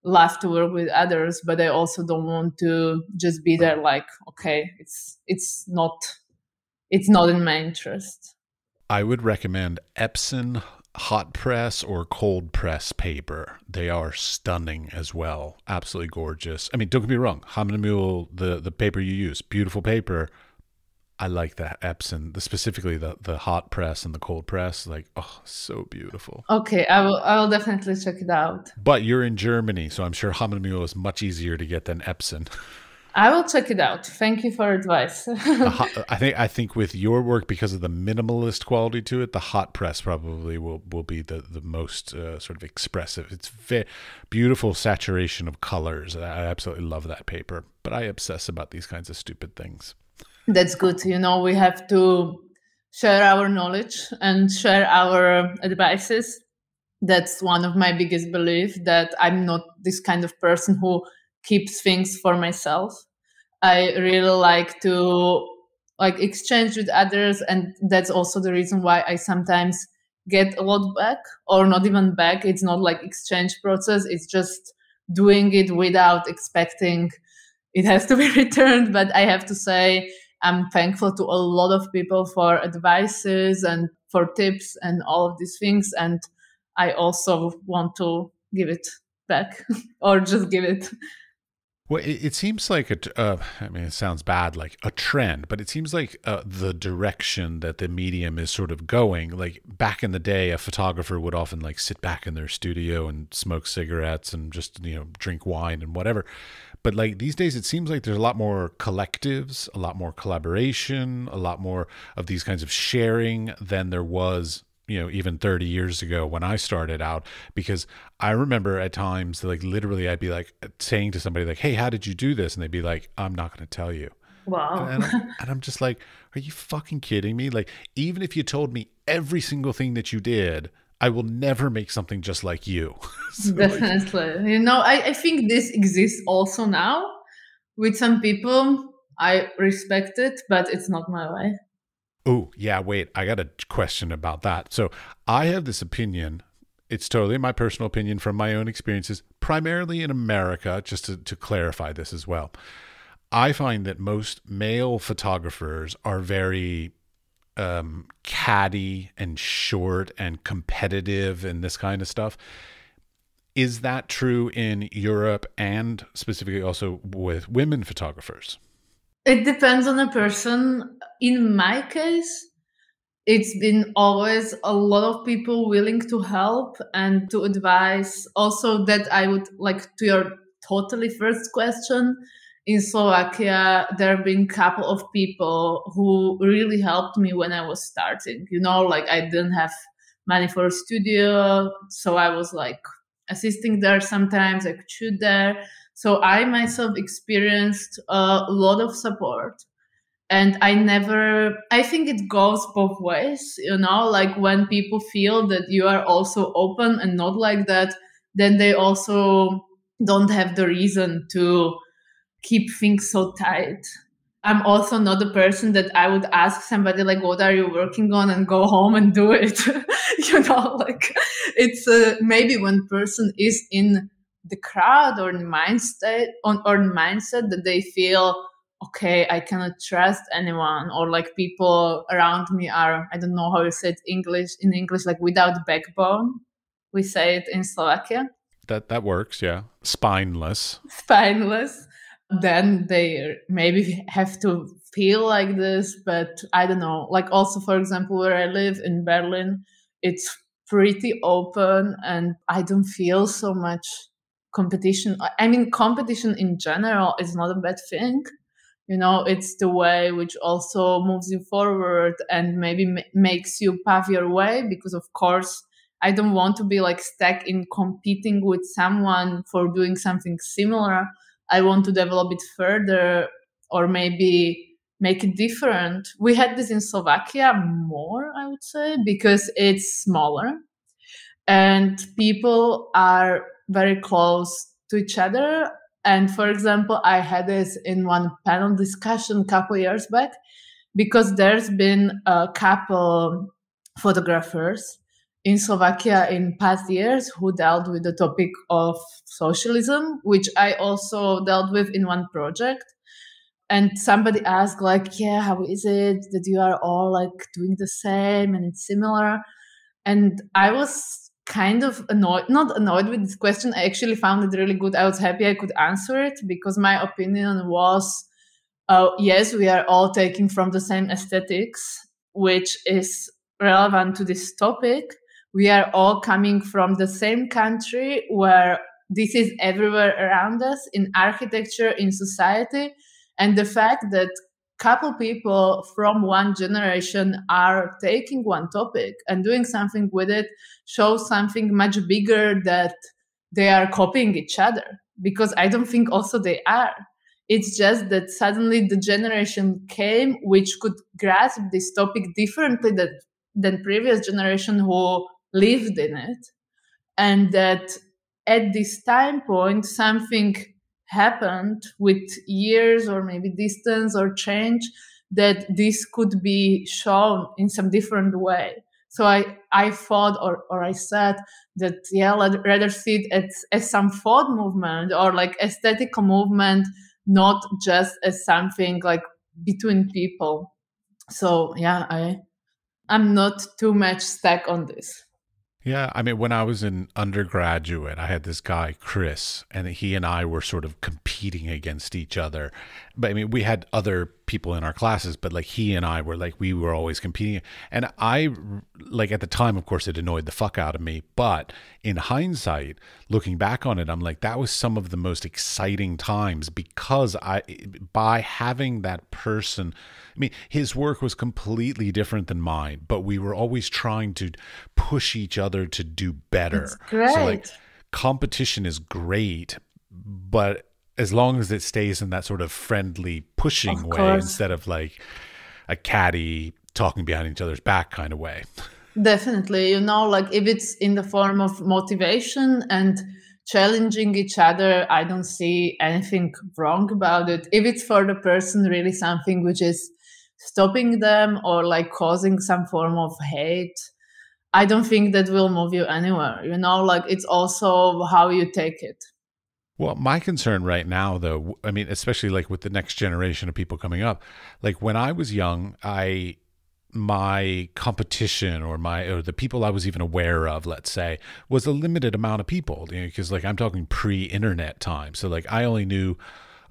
love to work with others, but I also don't want to just be there like, okay, it's not in my interest. I would recommend Epson hot press or cold press paper. They are stunning as well. Absolutely gorgeous. I mean, don't get me wrong. Hammermühle, the paper you use, beautiful paper. I like that Epson, specifically the hot press and the cold press. Like, oh, so beautiful. Okay, I will definitely check it out. But you're in Germany, so I'm sure Hammermühle is much easier to get than Epson. I will check it out. Thank you for advice. I think with your work, because of the minimalist quality to it, the hot press probably will be the most sort of expressive. It's very beautiful saturation of colors. I absolutely love that paper, but I obsess about these kinds of stupid things. That's good. We have to share our knowledge and share our advices. That's one of my biggest beliefs, that I'm not this kind of person who keeps things for myself. I really like to exchange with others, and that's also the reason why I sometimes get a lot back, or not even back. It's not like exchange process. It's just doing it without expecting it has to be returned. But I have to say, I'm thankful to a lot of people for advices and for tips and all of these things. And I also want to give it back or just give it. Well, it seems like I mean, it sounds bad, like a trend, but it seems like the direction that the medium is sort of going. Like back in the day, a photographer would often like sit back in their studio and smoke cigarettes and just, drink wine and whatever. But like these days, it seems like there's a lot more collectives, a lot more collaboration, a lot more of these kinds of sharing than there was, even 30 years ago when I started out. Because I remember at times, like literally, I'd be like saying to somebody like, "Hey, how did you do this?" And they'd be like, "I'm not going to tell you." Wow. And I'm just like, "Are you fucking kidding me?" Like, even if you told me every single thing that you did, I will never make something just like you. So, Definitely. I think this exists also now with some people. I respect it, but it's not my way. oh, yeah, wait, I got a question about that. So I have this opinion. It's totally my personal opinion from my own experiences, primarily in America, just to clarify this as well. I find that most male photographers are very catty and short and competitive and this kind of stuff. Is that true in Europe and specifically also with women photographers? It depends on the person. In my case, it's been always a lot of people willing to help and to advise. Also, that I would like to your totally first question. In Slovakia, there have been a couple of people who really helped me when I was starting. Like I didn't have money for a studio, so I was like assisting there sometimes. I could shoot there. So I myself experienced a lot of support. And I think it goes both ways, like when people feel that you are also open and not like that, then they also don't have the reason to keep things so tight. I'm also not a person that I would ask somebody like, what are you working on, and go home and do it. Like it's maybe when person is in the crowd or the mindset that they feel, okay, I cannot trust anyone, or like people around me are, I don't know how you say it in English, like without backbone. We say it in Slovakia. That works, yeah. Spineless. Spineless. Then they maybe have to feel like this, but I don't know. Like also, for example, where I live in Berlin, it's pretty open and I don't feel so much competition. I mean, competition in general is not a bad thing. It's the way which also moves you forward and maybe makes you pave your way, because of course I don't want to be like stuck in competing with someone for doing something similar. I want to develop it further, or maybe make it different. We had this in Slovakia more, I would say, because it's smaller and people are very close to each other. And for example, I had this in one panel discussion a couple years back, because there's been a couple photographers in Slovakia in past years who dealt with the topic of socialism, which I also dealt with in one project. And somebody asked, like, yeah, how is it that you are all like doing the same and it's similar? And I was kind of not annoyed with this question. I actually found it really good. I was happy I could answer it, because my opinion was, yes, we are all taking from the same aesthetics, which is relevant to this topic. We are all coming from the same country where this is everywhere around us, in architecture, in society. And the fact that couple people from one generation are taking one topic and doing something with it shows something much bigger, that they are copying each other, because I don't think also they are. It's just that suddenly the generation came which could grasp this topic differently than previous generation who lived in it. And that at this time point, something happened with years or maybe distance or change, that this could be shown in some different way. So I thought, or I said that, yeah, I'd rather see it as some thought movement or like aesthetical movement, not just as something like between people. So yeah, I'm not too much stuck on this. Yeah, I mean, when I was an undergraduate, I had this guy, Chris, and he and I were sort of competing against each other. But I mean, we had other people in our classes, but like he and I were like, we were always competing. And I, like at the time, of course, it annoyed the fuck out of me. But in hindsight, looking back on it, I'm like, that was some of the most exciting times, because by having that person, I mean, his work was completely different than mine, but we were always trying to push each other to do better. It's great. So like competition is great, but as long as it stays in that sort of friendly pushing way, instead of like a catty talking behind each other's back kind of way. Definitely, like if it's in the form of motivation and challenging each other, I don't see anything wrong about it. If it's for the person really something which is stopping them or like causing some form of hate, I don't think that will move you anywhere. Like it's also how you take it. Well, my concern right now, though, I mean, especially like with the next generation of people coming up, like when I was young, my competition or the people I was even aware of, let's say, was a limited amount of people, because like I'm talking pre-internet time. So like I only knew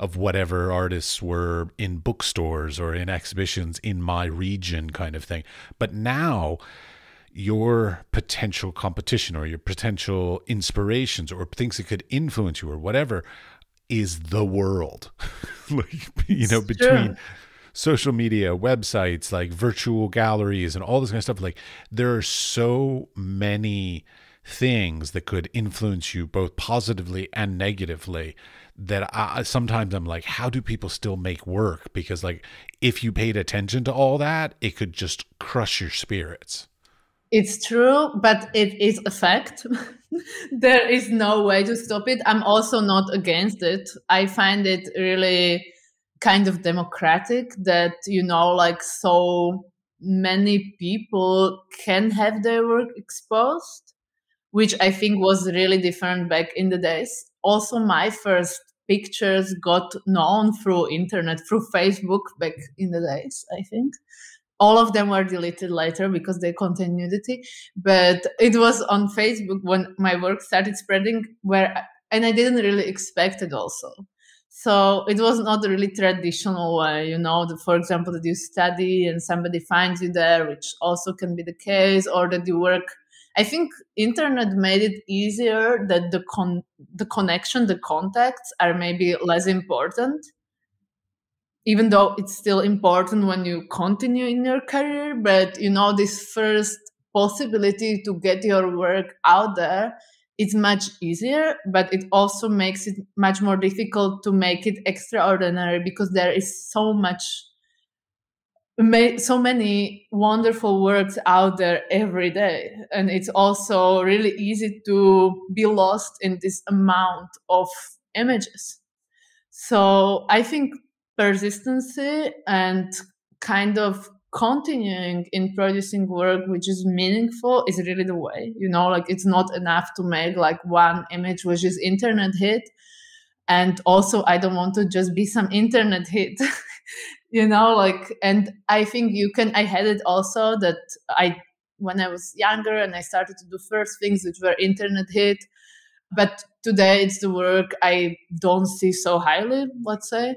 of whatever artists were in bookstores or in exhibitions in my region kind of thing. But now your potential competition or your potential inspirations or things that could influence you or whatever is the world. Like, between social media, websites, like virtual galleries and all this kind of stuff, like there are so many things that could influence you both positively and negatively that sometimes I'm like, how do people still make work? Because like if you paid attention to all that, it could just crush your spirits. It's true, but it is a fact. There is no way to stop it. I'm also not against it. I find it really kind of democratic that, like so many people can have their work exposed, which I think was really different back in the days. Also, my first pictures got known through internet, through Facebook back in the days, I think. All of them were deleted later because they contain nudity. But it was on Facebook when my work started spreading, and I didn't really expect it also. So it was not a really traditional way, for example, that you study and somebody finds you there, which also can be the case, or that you work. I think internet made it easier that the connection, the contacts are maybe less important, even though it's still important when you continue in your career. But, this first possibility to get your work out there, it's much easier, but it also makes it much more difficult to make it extraordinary because there is so much so many wonderful works out there every day. And it's also really easy to be lost in this amount of images. So I think persistency and kind of continuing in producing work which is meaningful is really the way. Like it's not enough to make like one image which is internet hit. And also I don't want to just be some internet hit. And I think I had it also that when I was younger and I started to do first things which were internet hit, but today it's the work I don't see so highly, let's say,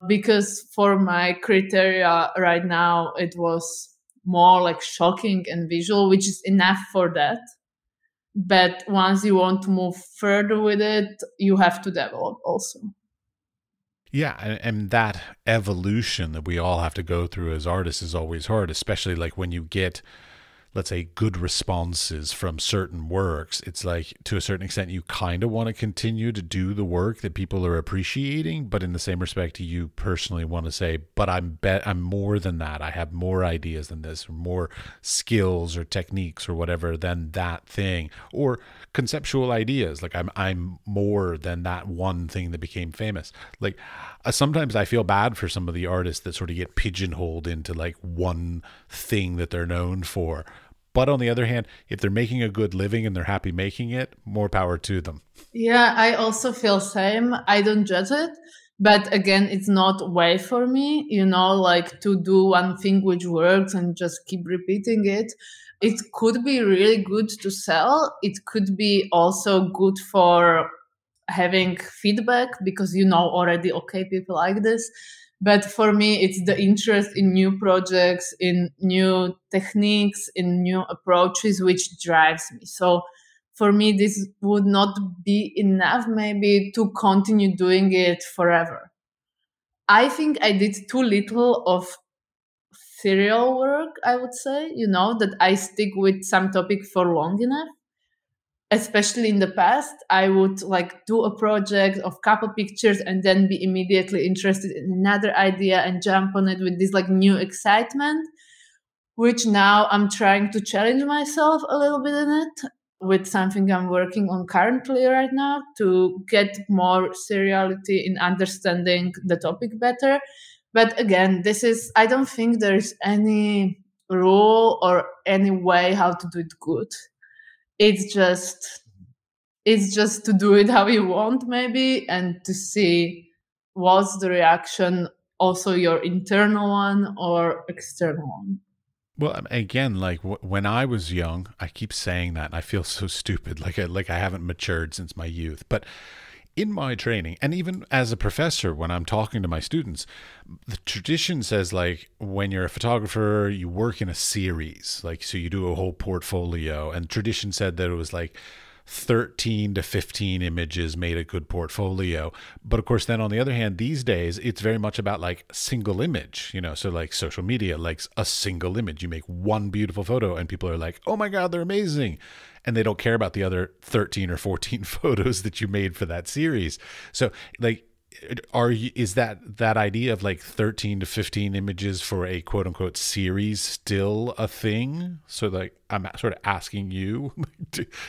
because for my criteria right now, it was more like shocking and visual, which is enough for that. But once you want to move further with it, you have to develop also. Yeah, and that evolution that we all have to go through as artists is always hard, especially like when you get, let's say, good responses from certain works. It's like, to a certain extent, you kind of want to continue to do the work that people are appreciating, but in the same respect, you personally want to say, but I'm more than that. I have more ideas than this, or more skills or techniques or whatever than that thing, or conceptual ideas. Like I'm more than that one thing that became famous. Like sometimes I feel bad for some of the artists that sort of get pigeonholed into like one thing that they're known for. But on the other hand, if they're making a good living and they're happy making it, more power to them. Yeah, I also feel same. I don't judge it. But again, it's not way for me, like to do one thing which works and just keep repeating it. It could be really good to sell. It could be also good for having feedback because already, okay, people like this. But for me, it's the interest in new projects, in new techniques, in new approaches, which drives me. So for me, this would not be enough maybe to continue doing it forever. I think I did too little of serial work, I would say, that I stick with some topic for long enough. Especially in the past, I would like do a project of couple pictures and then be immediately interested in another idea and jump on it with this like new excitement, which now I'm trying to challenge myself a little bit in it with something I'm working on currently right now to get more seriality in understanding the topic better. But again, I don't think there's any rule or any way how to do it good. It's just to do it how you want maybe and to see what's the reaction, also your internal one or external one. Well, again, like when I was young, I keep saying that and I feel so stupid, like I haven't matured since my youth. But in my training, and even as a professor, when I'm talking to my students, the tradition says like when you're a photographer, you work in a series, like so you do a whole portfolio. And tradition said that it was like 13 to 15 images made a good portfolio. But of course, then on the other hand, these days, it's very much about like single image, so like social media likes a single image. You make one beautiful photo and people are like, oh my God, they're amazing. And they don't care about the other 13 or 14 photos that you made for that series. So like, is that idea of like 13 to 15 images for a quote unquote series still a thing? So like I'm sort of asking you.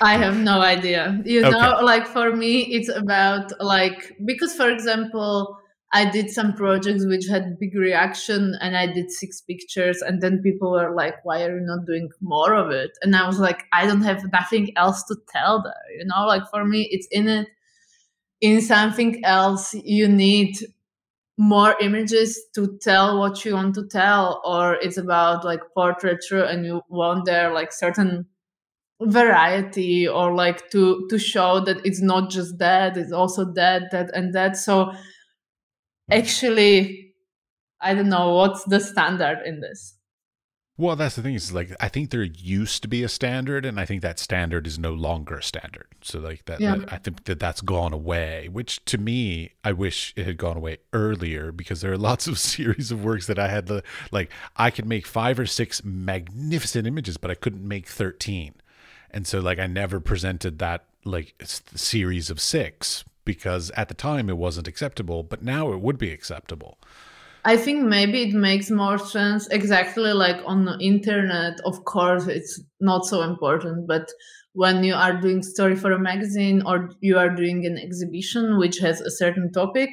I have no idea. Okay. Like for me it's about like, because for example I did some projects which had big reaction and I did 6 pictures and then people were like, why are you not doing more of it? And I was like, I don't have nothing else to tell there, like for me it's in something else. You need more images to tell what you want to tell, or it's about like portraiture and you want there like certain variety, or like to show that it's not just that, it's also that and that. So actually I don't know what's the standard in this. Well, that's the thing is like, I think there used to be a standard and I think that standard is no longer a standard. So like I think that's gone away, which to me, I wish it had gone away earlier because there are lots of series of works that I had like I could make 5 or 6 magnificent images, but I couldn't make 13. And so like, I never presented that like series of 6 because at the time it wasn't acceptable, but now it would be acceptable. I think maybe it makes more sense exactly like on the internet. Of course, it's not so important, but when you are doing story for a magazine or you are doing an exhibition which has a certain topic,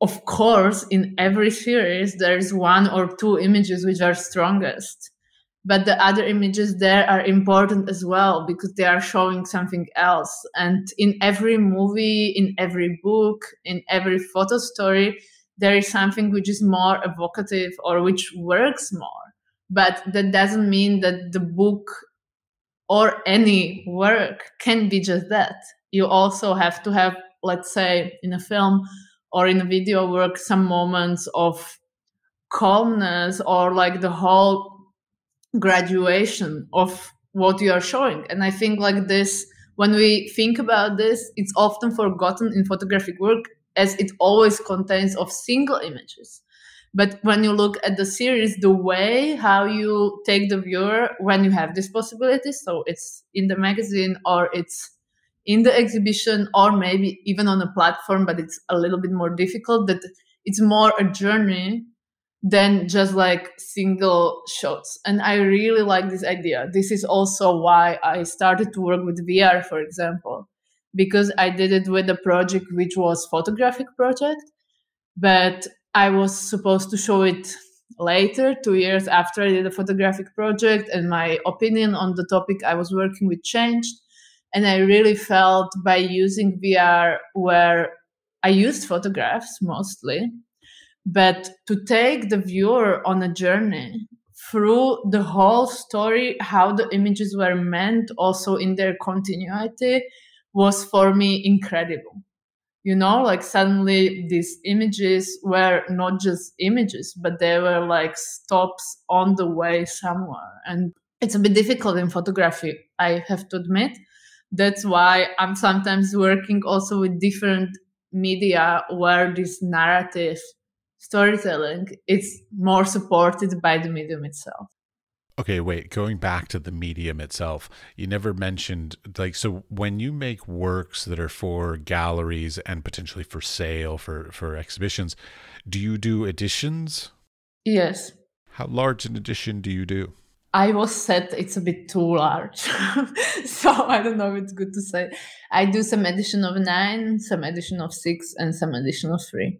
of course, in every series, there is one or two images which are strongest. But the other images there are important as well because they are showing something else. And in every movie, in every book, in every photo story, there is something which is more evocative or which works more. But that doesn't mean that the book or any work can be just that. You also have to have, let's say, in a film or in a video work, some moments of calmness or like the whole graduation of what you are showing. And I think like this, when we think about this, it's often forgotten in photographic work as it always contains of single images. But when you look at the series, the way how you take the viewer when you have this possibility, so it's in the magazine or it's in the exhibition or maybe even on a platform, but it's a little bit more difficult, that it's more a journey than just like single shots. And I really like this idea. This is also why I started to work with VR, for example, because I did it with a project which was photographic project, but I was supposed to show it later, 2 years after I did a photographic project, and my opinion on the topic I was working with changed. And I really felt by using VR, where I used photographs mostly, but to take the viewer on a journey through the whole story, how the images were meant also in their continuity, was for me incredible. You know, like suddenly these images were not just images, but they were like stops on the way somewhere. And it's a bit difficult in photography, I have to admit. That's why I'm sometimes working also with different media where this narrative storytelling is more supported by the medium itself. Okay, wait, going back to the medium itself, you never mentioned, like, so when you make works that are for galleries and potentially for sale, for exhibitions, do you do editions? Yes. How large an edition do you do? I was said it's a bit too large. So I don't know if it's good to say. I do some edition of 9, some edition of 6, and some edition of 3.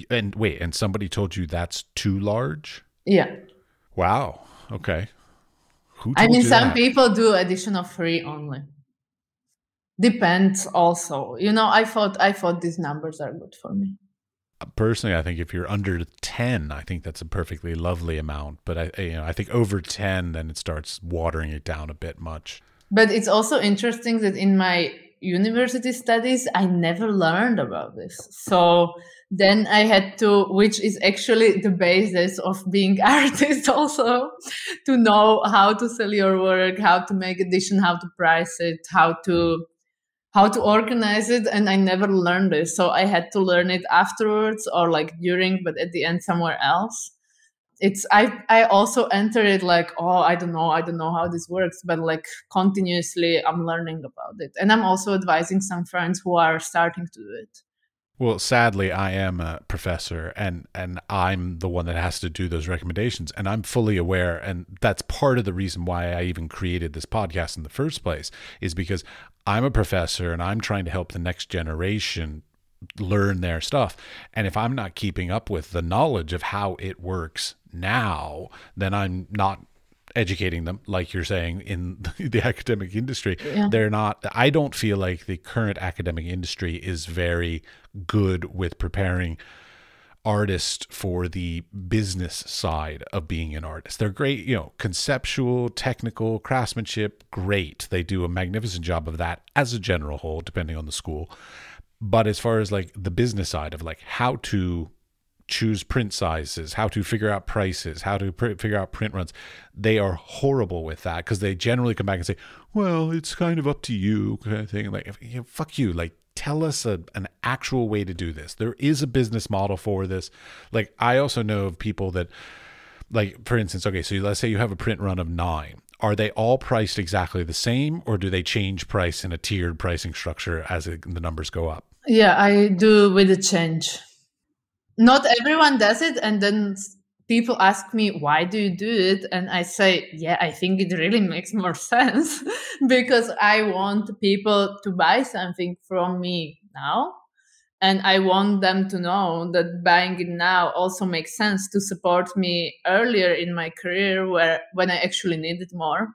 And wait, and somebody told you that's too large? Yeah. Wow. Okay. Who told I mean, you some that? people do edition of 3 only. Depends also. You know, I thought these numbers are good for me. Personally, I think if you're under 10, I think that's a perfectly lovely amount. But I think over 10, then it starts watering it down a bit much. But it's also interesting that in my university studies, I never learned about this. So then I had to, which is actually the basis of being artist also, to know how to sell your work, how to make edition, how to price it, how to organize it. And I never learned this. So I had to learn it afterwards or like during, but at the end somewhere else. I also entered it like, oh, I don't know how this works, but like continuously I'm learning about it. And I'm also advising some friends who are starting to do it. Well, sadly, I am a professor and I'm the one that has to do those recommendations. And I'm fully aware. And that's part of the reason why I even created this podcast in the first place, is because I'm a professor and I'm trying to help the next generation learn their stuff. And if I'm not keeping up with the knowledge of how it works now, then I'm not educating them, like you're saying, in the academic industry. Yeah. They're not, I don't feel like the current academic industry is very good with preparing artists for the business side of being an artist. They're great, conceptual, technical, craftsmanship, great. They do a magnificent job of that as a general whole, depending on the school. But as far as like the business side of like how to choose print sizes, how to figure out prices, how to figure out print runs, they are horrible with that, because they generally come back and say, well, it's kind of up to you, kind of thing. Like, fuck you. Like, tell us an actual way to do this. There is a business model for this. Like, I also know of people that, like, for instance, okay, so let's say you have a print run of 9. Are they all priced exactly the same, or do they change price in a tiered pricing structure as the numbers go up? Yeah, I do with a change. not everyone does it, and then people ask me, why do you do it? And I say, yeah, I think it really makes more sense because I want people to buy something from me now, and I want them to know that buying it now also makes sense to support me earlier in my career, where when I actually need it more.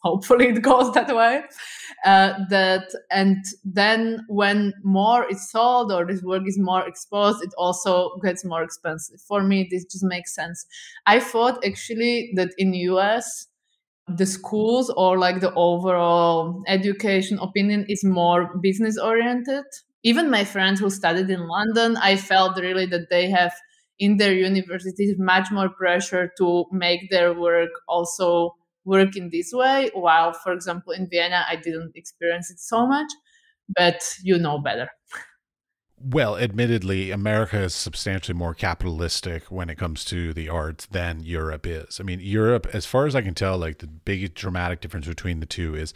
Hopefully it goes that way. And then when more is sold or this work is more exposed, it also gets more expensive. For me, this just makes sense. I thought actually that in US, the schools or like the overall education opinion is more business oriented. Even my friends who studied in London, I felt really that they have in their universities much more pressure to make their work also work in this way. While, for example, in Vienna, I didn't experience it so much, but you know better. Well, admittedly, America is substantially more capitalistic when it comes to the arts than Europe is. I mean, Europe, as far as I can tell, like the big dramatic difference between the two is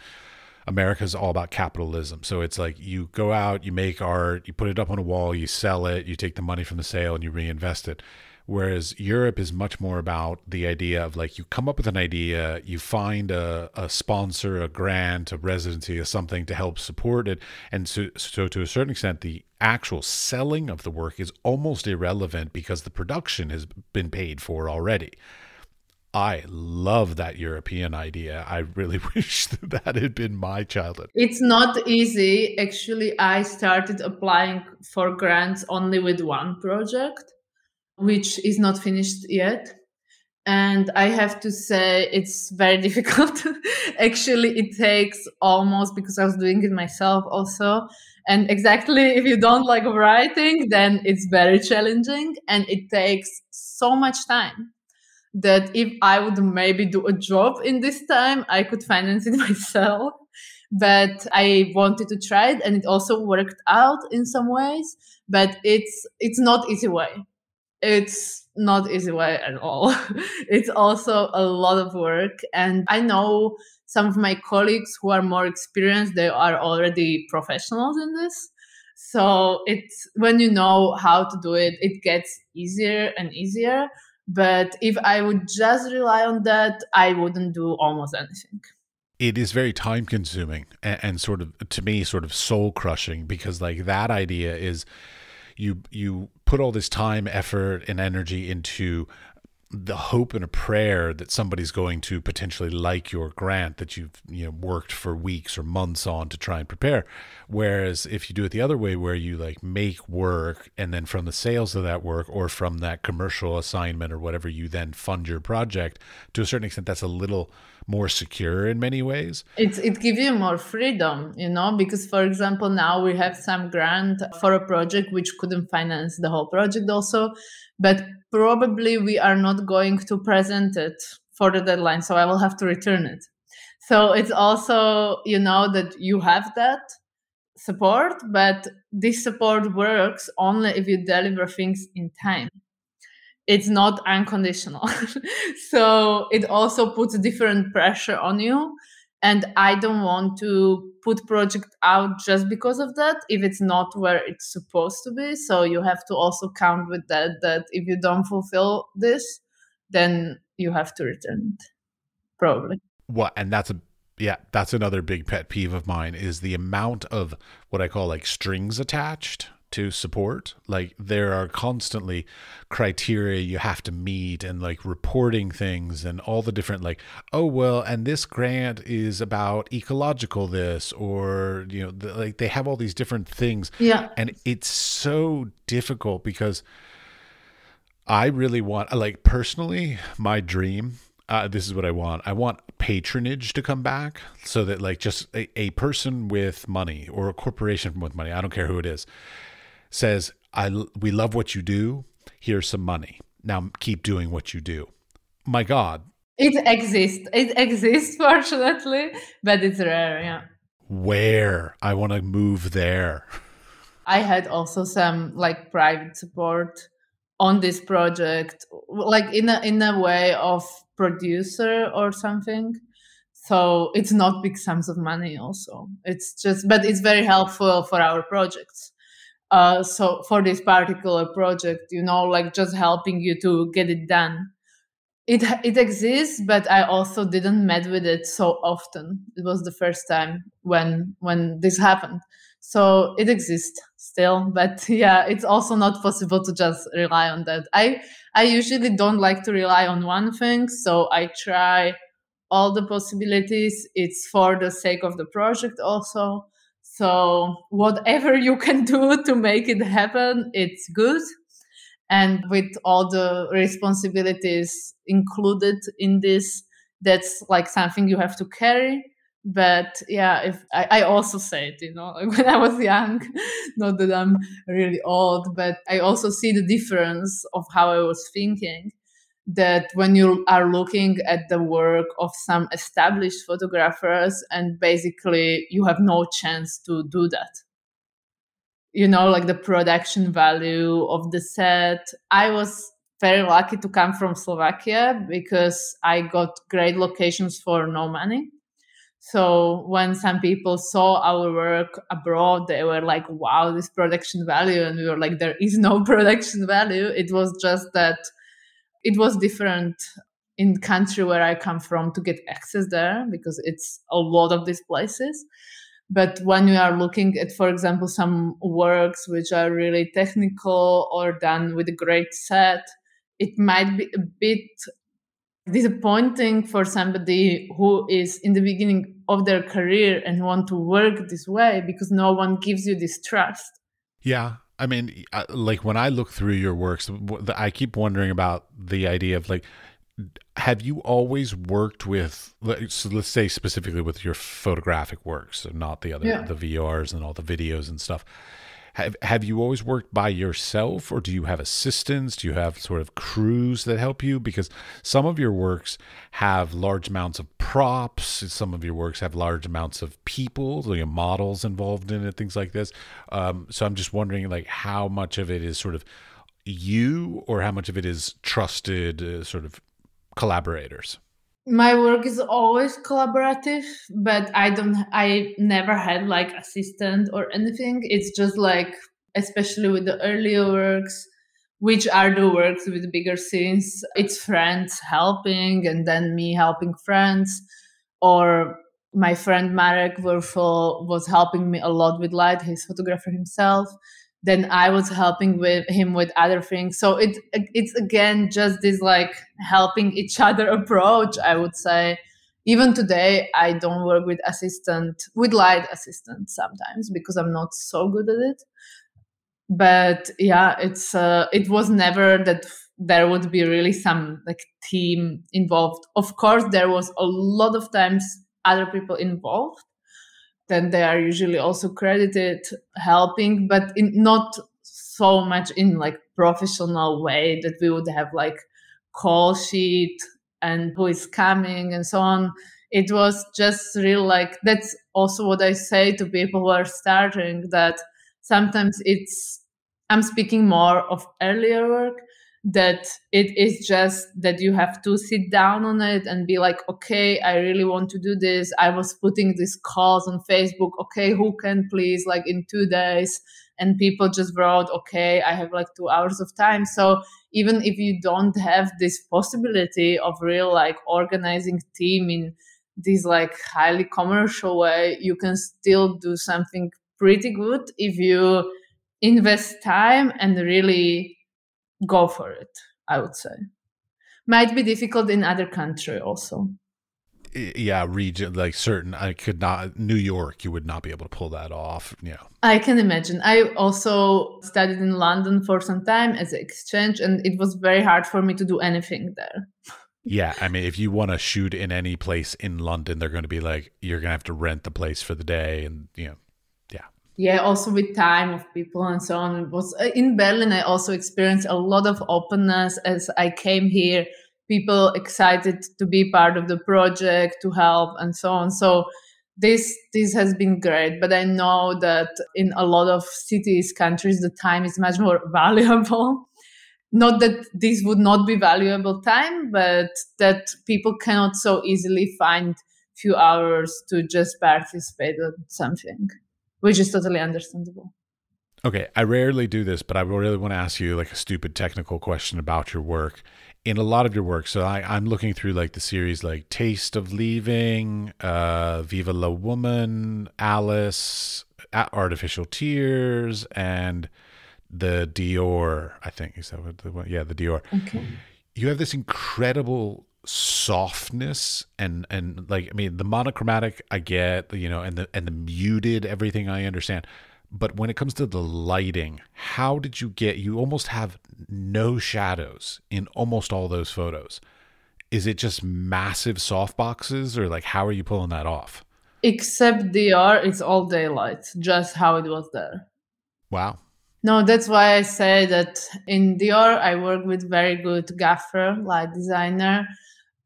America is all about capitalism. So it's like you go out, you make art, you put it up on a wall, you sell it, you take the money from the sale and you reinvest it. Whereas Europe is much more about the idea of like you come up with an idea, you find a sponsor, a grant, a residency, or something to help support it. And so to a certain extent, the actual selling of the work is almost irrelevant because the production has been paid for already. I love that European idea. I really wish that had been my childhood. It's not easy. Actually, I started applying for grants only with one project, which is not finished yet. And I have to say it's very difficult. Actually, it takes almost, because I was doing it myself also. And exactly, if you don't like writing, then it's very challenging and it takes so much time that if I would maybe do a job in this time, I could finance it myself. But I wanted to try it and it also worked out in some ways, but it's not easy way. It's not easy way at all. It's also a lot of work. And I know some of my colleagues who are more experienced, they are already professionals in this. So it's when you know how to do it, it gets easier and easier. But if I would just rely on that, I wouldn't do almost anything. It is very time consuming and sort of, to me, sort of soul crushing because like that idea is you put all this time, effort, and energy into the hope and a prayer that somebody's going to potentially like your grant that you've worked for weeks or months on to try and prepare. Whereas if you do it the other way, where you like make work and then from the sales of that work or from that commercial assignment or whatever, you then fund your project, to a certain extent that's a little more secure in many ways. It gives you more freedom, because for example, now we have some grant for a project which couldn't finance the whole project also, but probably we are not going to present it for the deadline, so I will have to return it. So it's also, that you have that support, but this support works only if you deliver things in time. It's not unconditional. So it also puts different pressure on you. And I don't want to put project out just because of that, if it's not where it's supposed to be. So you have to also count with that if you don't fulfill this, then you have to return it, probably. Well, and that's another big pet peeve of mine is the amount of what I call like strings attached to support. Like there are constantly criteria you have to meet and like reporting things and all the different like, oh, well, and this grant is about ecological this, or, like they have all these different things. Yeah. And it's so difficult because I really want, like personally, my dream, this is what I want. I want patronage to come back so that like just a person with money or a corporation with money, I don't care who it is, says, we love what you do. Here's some money. Now keep doing what you do. My God. It exists, fortunately, but it's rare, yeah. Where? I want to move there. I had also some like private support on this project, like in a way of producer or something. So it's not big sums of money also. It's just, but it's very helpful for our projects. So for this particular project, like just helping you to get it done. It exists, but I also didn't met with it so often. It was the first time when this happened. So it exists still, but yeah, it's also not possible to just rely on that. I usually don't like to rely on one thing, so I try all the possibilities. It's for the sake of the project also. So whatever you can do to make it happen, it's good. And with all the responsibilities included in this, that's like something you have to carry. But yeah, if I also said, like when I was young, not that I'm really old, but I also see the difference of how I was thinking, that when you are looking at the work of some established photographers and basically you have no chance to do that. Like the production value of the set. I was very lucky to come from Slovakia because I got great locations for no money. So when some people saw our work abroad, they were like, wow, this production value. And we were like, there is no production value. It was just that it was different in the country where I come from to get access there, because it's a lot of these places. But when you are looking at, for example, some works which are really technical or done with a great set, it might be a bit disappointing for somebody who is in the beginning of their career and want to work this way, because no one gives you this trust. Yeah. I mean, like when I look through your works, I keep wondering about the idea of like, have you always worked with, so let's say specifically with your photographic works, so not the other, the VRs and all the videos and stuff. Have you always worked by yourself, or do you have assistants? Do you have sort of crews that help you? Because some of your works have large amounts of props. Some of your works have large amounts of people, like models involved in it, things like this. So I'm just wondering, like, how much of it is sort of you, or how much of it is trusted sort of collaborators? My work is always collaborative, but I never had like assistant or anything. It's just like, especially with the earlier works, which are the works with bigger scenes, it's friends helping and then me helping friends. Or my friend Marek Werfel was helping me a lot with light, he's a photographer himself. Then I was helping with him with other things. So it's again just this like helping each other approach, I would say. Even today, I don't work with light assistant sometimes because I'm not so good at it. But yeah, it was never that there would be really some like team involved. Of course, there was a lot of times other people involved. Then they are usually also credited helping, but not so much in like professional way that we would have like call sheet and who is coming and so on. It was just real, like, that's also what I say to people who are starting, that sometimes I'm speaking more of earlier work, that it is just that you have to sit down on it and be like, okay, I really want to do this. I was putting these calls on Facebook. Okay, who can please, like in 2 days? And people just wrote, okay, I have like 2 hours of time. So even if you don't have this possibility of real like organizing team in this like highly commercial way, you can still do something pretty good if you invest time and really go for it, I would say. Might be difficult in other country also. Yeah, region, like certain, I could not, New York, you would not be able to pull that off. I can imagine. I also studied in London for some time as an exchange, and it was very hard for me to do anything there. Yeah, I mean, if you want to shoot in any place in London, they're going to be like, you're going to have to rent the place for the day, and yeah, also with time of people and so on. It was in Berlin. I also experienced a lot of openness as I came here. People excited to be part of the project, to help, and so on. So this has been great. But I know that in a lot of cities, countries, the time is much more valuable. Not that this would not be valuable time, but that people cannot so easily find few hours to just participate in something, which is totally understandable. Okay, I rarely do this, but I really want to ask you like a stupid technical question about your work. In a lot of your work, so I'm looking through like the series like Taste of Leaving, Viva la Woman, Alice, Artificial Tears, and the Dior, I think. Is that what the one? Yeah, the Dior. Okay. You have this incredible softness and like I mean the monochromatic I get, you know, and the muted everything I understand. But when it comes to the lighting, how did you get, you almost have no shadows in almost all those photos. Is it just massive soft boxes or like how are you pulling that off? Except DR, it's all daylight, just how it was there. Wow. No, that's why I say that in Dior, I work with very good gaffer, light designer,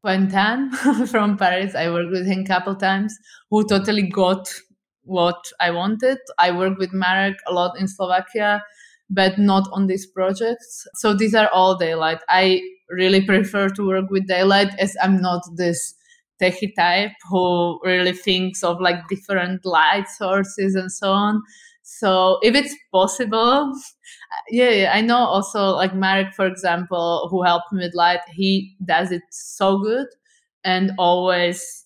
Quentin from Paris. I worked with him a couple times, who totally got what I wanted. I work with Marek a lot in Slovakia, but not on these projects. So these are all daylight. I really prefer to work with daylight as I'm not this techie type who really thinks of like different light sources and so on. So if it's possible, yeah, I know also like Marek, for example, who helped me with light, he does it so good and always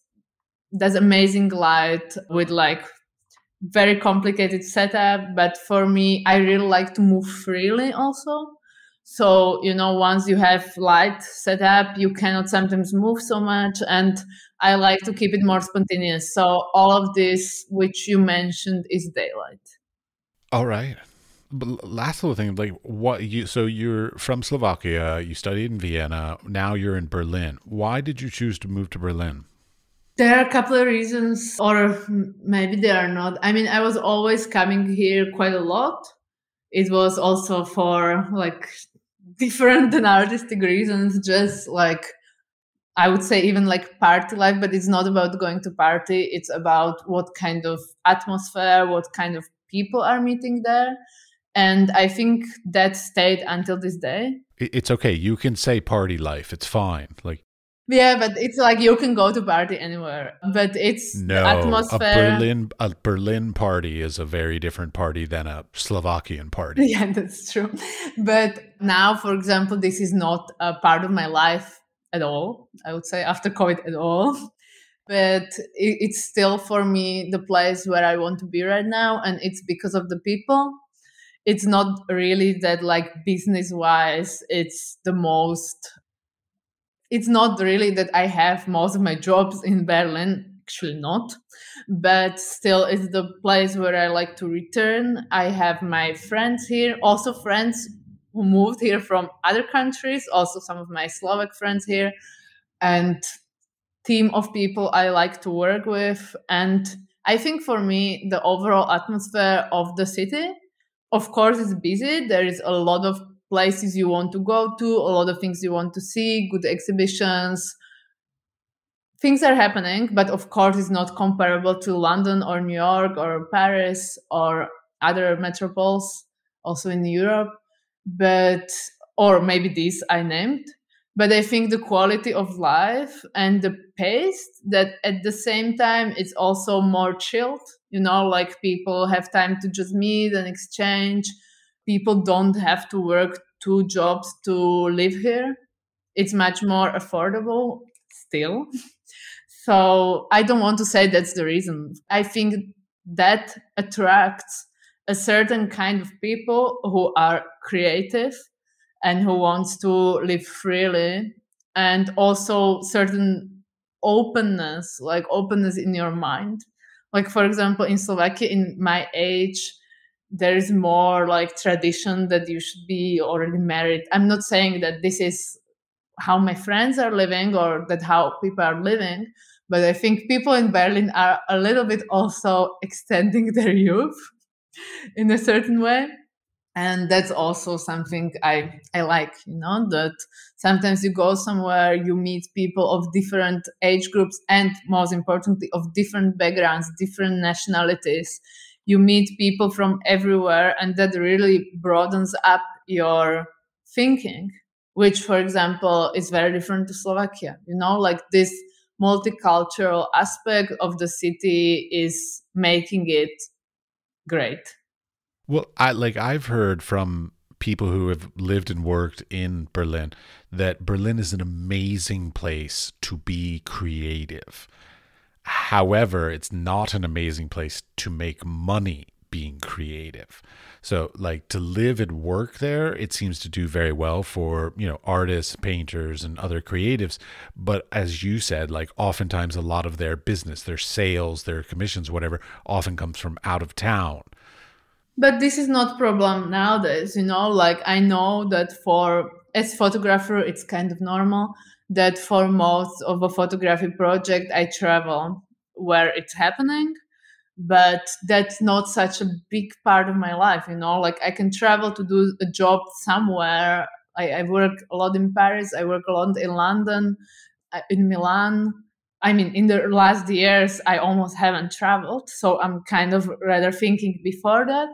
does amazing light with like very complicated setup. But for me, I really like to move freely also. So, you know, once you have light set up, you cannot sometimes move so much. And I like to keep it more spontaneous. So all of this, which you mentioned, is daylight. All right. But last little thing, like what you, so you're from Slovakia, you studied in Vienna, now you're in Berlin. Why did you choose to move to Berlin? There are a couple of reasons, or maybe there are not. I mean, I was always coming here quite a lot. It was also for like different than artistic reasons, just like I would say even like party life, but it's not about going to party. It's about what kind of atmosphere, what kind of people are meeting there. And I think that stayed until this day. It's okay. You can say party life. It's fine. Like, Yeah, but it's like you can go to party anywhere, but it's the no, atmosphere. A Berlin party is a very different party than a Slovakian party. Yeah, that's true. But now, for example, this is not a part of my life at all, I would say, after COVID at all. But it's still for me the place where I want to be right now. And it's because of the people. It's not really that like business wise, it's not really that I have most of my jobs in Berlin, actually not, but still it's the place where I like to return. I have my friends here, also friends who moved here from other countries, also some of my Slovak friends here, and team of people I like to work with. And I think for me, the overall atmosphere of the city, of course, it's busy. There is a lot of places you want to go to, a lot of things you want to see, good exhibitions. Things are happening, but of course, it's not comparable to London or New York or Paris or other metropoles, also in Europe. But, or maybe these I named. But I think the quality of life and the pace that at the same time it's also more chilled, you know, like people have time to just meet and exchange. People don't have to work two jobs to live here. It's much more affordable still. So I don't want to say that's the reason. I think that attracts a certain kind of people who are creative and who wants to live freely, and also certain openness, like openness in your mind. Like for example, in Slovakia, in my age, there is more like tradition that you should be already married. I'm not saying that this is how my friends are living or that how people are living, but I think people in Berlin are a little bit also extending their youth in a certain way. And that's also something I like, you know, that sometimes you go somewhere, you meet people of different age groups and most importantly of different backgrounds, different nationalities. You meet people from everywhere, and that really broadens up your thinking, which for example is very different to Slovakia, you know, like this multicultural aspect of the city is making it great. Well, I've heard from people who have lived and worked in Berlin that Berlin is an amazing place to be creative. However, it's not an amazing place to make money being creative. So, like, to live and work there, it seems to do very well for, artists, painters, and other creatives. But as you said, like, oftentimes a lot of their business, their sales, their commissions, whatever, often comes from out of town. But this is not problem nowadays, like I know that as photographer, it's kind of normal that for most of a photography project, I travel where it's happening, but that's not such a big part of my life, like I can travel to do a job somewhere. I work a lot in Paris, I work a lot in London, in Milan. I mean, in the last years, I almost haven't traveled. So I'm kind of rather thinking before that.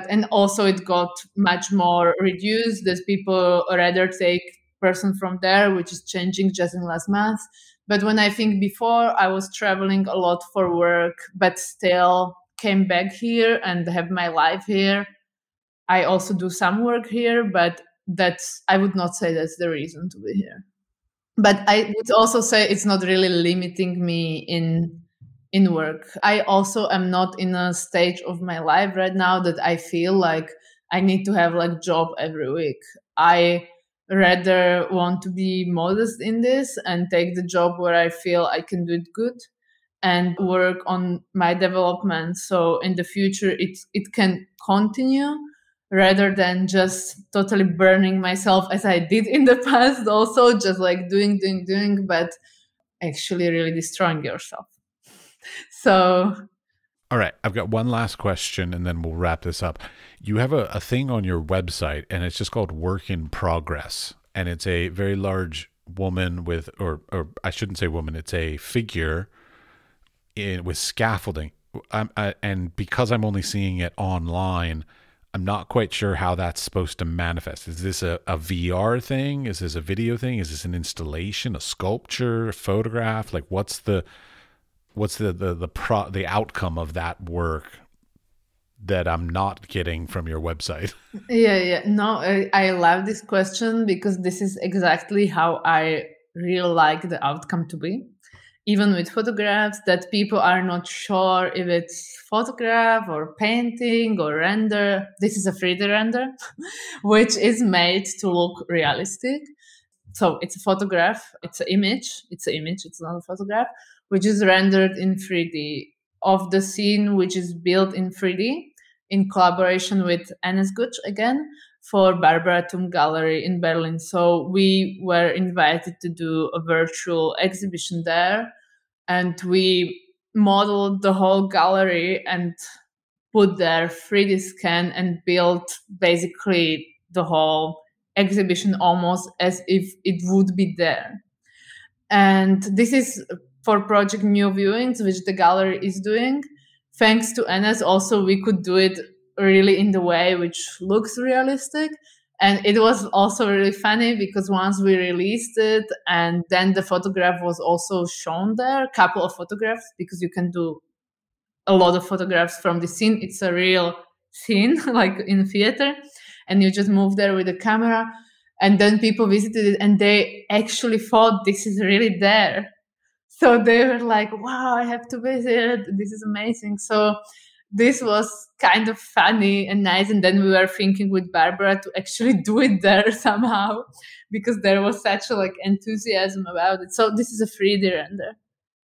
And also it got much more reduced that people rather take person from there, which is changing just in last month. But when I think before, I was traveling a lot for work, but still came back here and have my life here. I also do some work here, but I would not say that's the reason to be here. But I would also say it's not really limiting me in work. I also am not in a stage of my life right now that I feel like I need to have like job every week. I rather want to be modest in this and take the job where I feel I can do it good and work on my development. So in the future, it can continue, rather than just totally burning myself as I did in the past, also just like doing, but actually really destroying yourself. So, all right, I've got one last question and then we'll wrap this up. You have a thing on your website and it's just called Work in Progress. And it's a very large woman with, or I shouldn't say woman, it's a figure with scaffolding. And because I'm only seeing it online, I'm not quite sure how that's supposed to manifest. Is this a VR thing? Is this a video thing? Is this an installation, a sculpture, a photograph? Like what's the outcome of that work that I'm not getting from your website? Yeah. No, I love this question because this is exactly how I really like the outcome to be. Even with photographs, that people are not sure if it's photograph or painting or render. This is a 3D render, which is made to look realistic. So it's a photograph, it's an image, it's not a photograph, which is rendered in 3D of the scene, which is built in 3D in collaboration with NSGUC again for Barbara Thum Gallery in Berlin. So we were invited to do a virtual exhibition there, and we modeled the whole gallery and put their 3D scan and built basically the whole exhibition almost as if it would be there. And this is for Project New Viewings, which the gallery is doing. Thanks to NS, also we could do it really in the way which looks realistic. And it was also really funny because once we released it and then the photograph was also shown there, a couple of photographs, because you can do a lot of photographs from the scene. It's a real scene, like in theater. And you just move there with the camera. And then people visited it and they actually thought this is really there. So they were like, wow, I have to visit. This is amazing. So this was kind of funny and nice. And then we were thinking with Barbara to actually do it there somehow because there was such a enthusiasm about it. So this is a 3D render.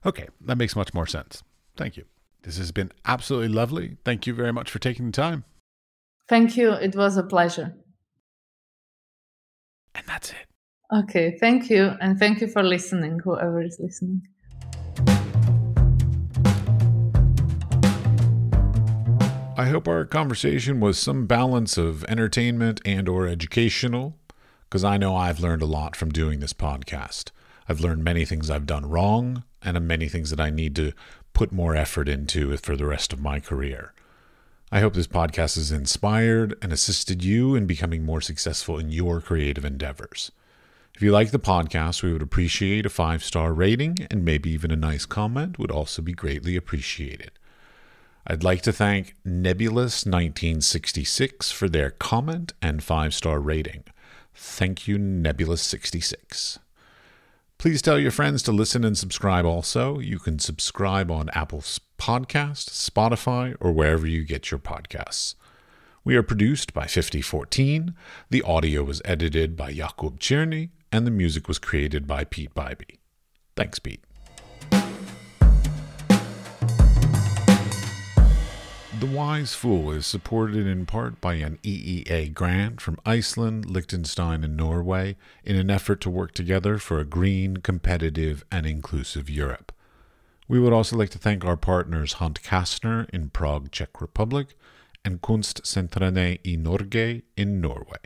Okay, that makes much more sense. Thank you. This has been absolutely lovely. Thank you very much for taking the time. Thank you. It was a pleasure. And that's it. Okay, thank you. And thank you for listening, whoever is listening. I hope our conversation was some balance of entertainment and or educational, because I know I've learned a lot from doing this podcast. I've learned many things I've done wrong and many things that I need to put more effort into for the rest of my career. I hope this podcast has inspired and assisted you in becoming more successful in your creative endeavors. If you like the podcast, we would appreciate a 5-star rating and maybe even a nice comment would also be greatly appreciated. I'd like to thank Nebulous1966 for their comment and 5-star rating. Thank you, Nebulous66. Please tell your friends to listen and subscribe also. You can subscribe on Apple's Podcast, Spotify, or wherever you get your podcasts. We are produced by 5014. The audio was edited by Jakub Černý, and the music was created by Pete Bybee. Thanks, Pete. The Wise Fool is supported in part by an EEA grant from Iceland, Liechtenstein, and Norway in an effort to work together for a green, competitive, and inclusive Europe. We would also like to thank our partners Hunt Kastner in Prague, Czech Republic, and Kunstsentrene i Norge in Norway.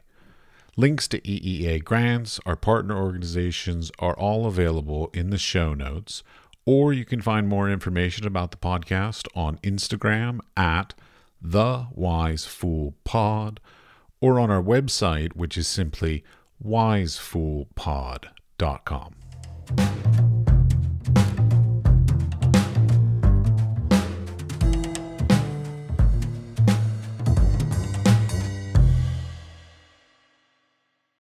Links to EEA grants, our partner organizations, are all available in the show notes, or you can find more information about the podcast on Instagram at TheWiseFoolPod, or on our website, which is simply wisefoolpod.com.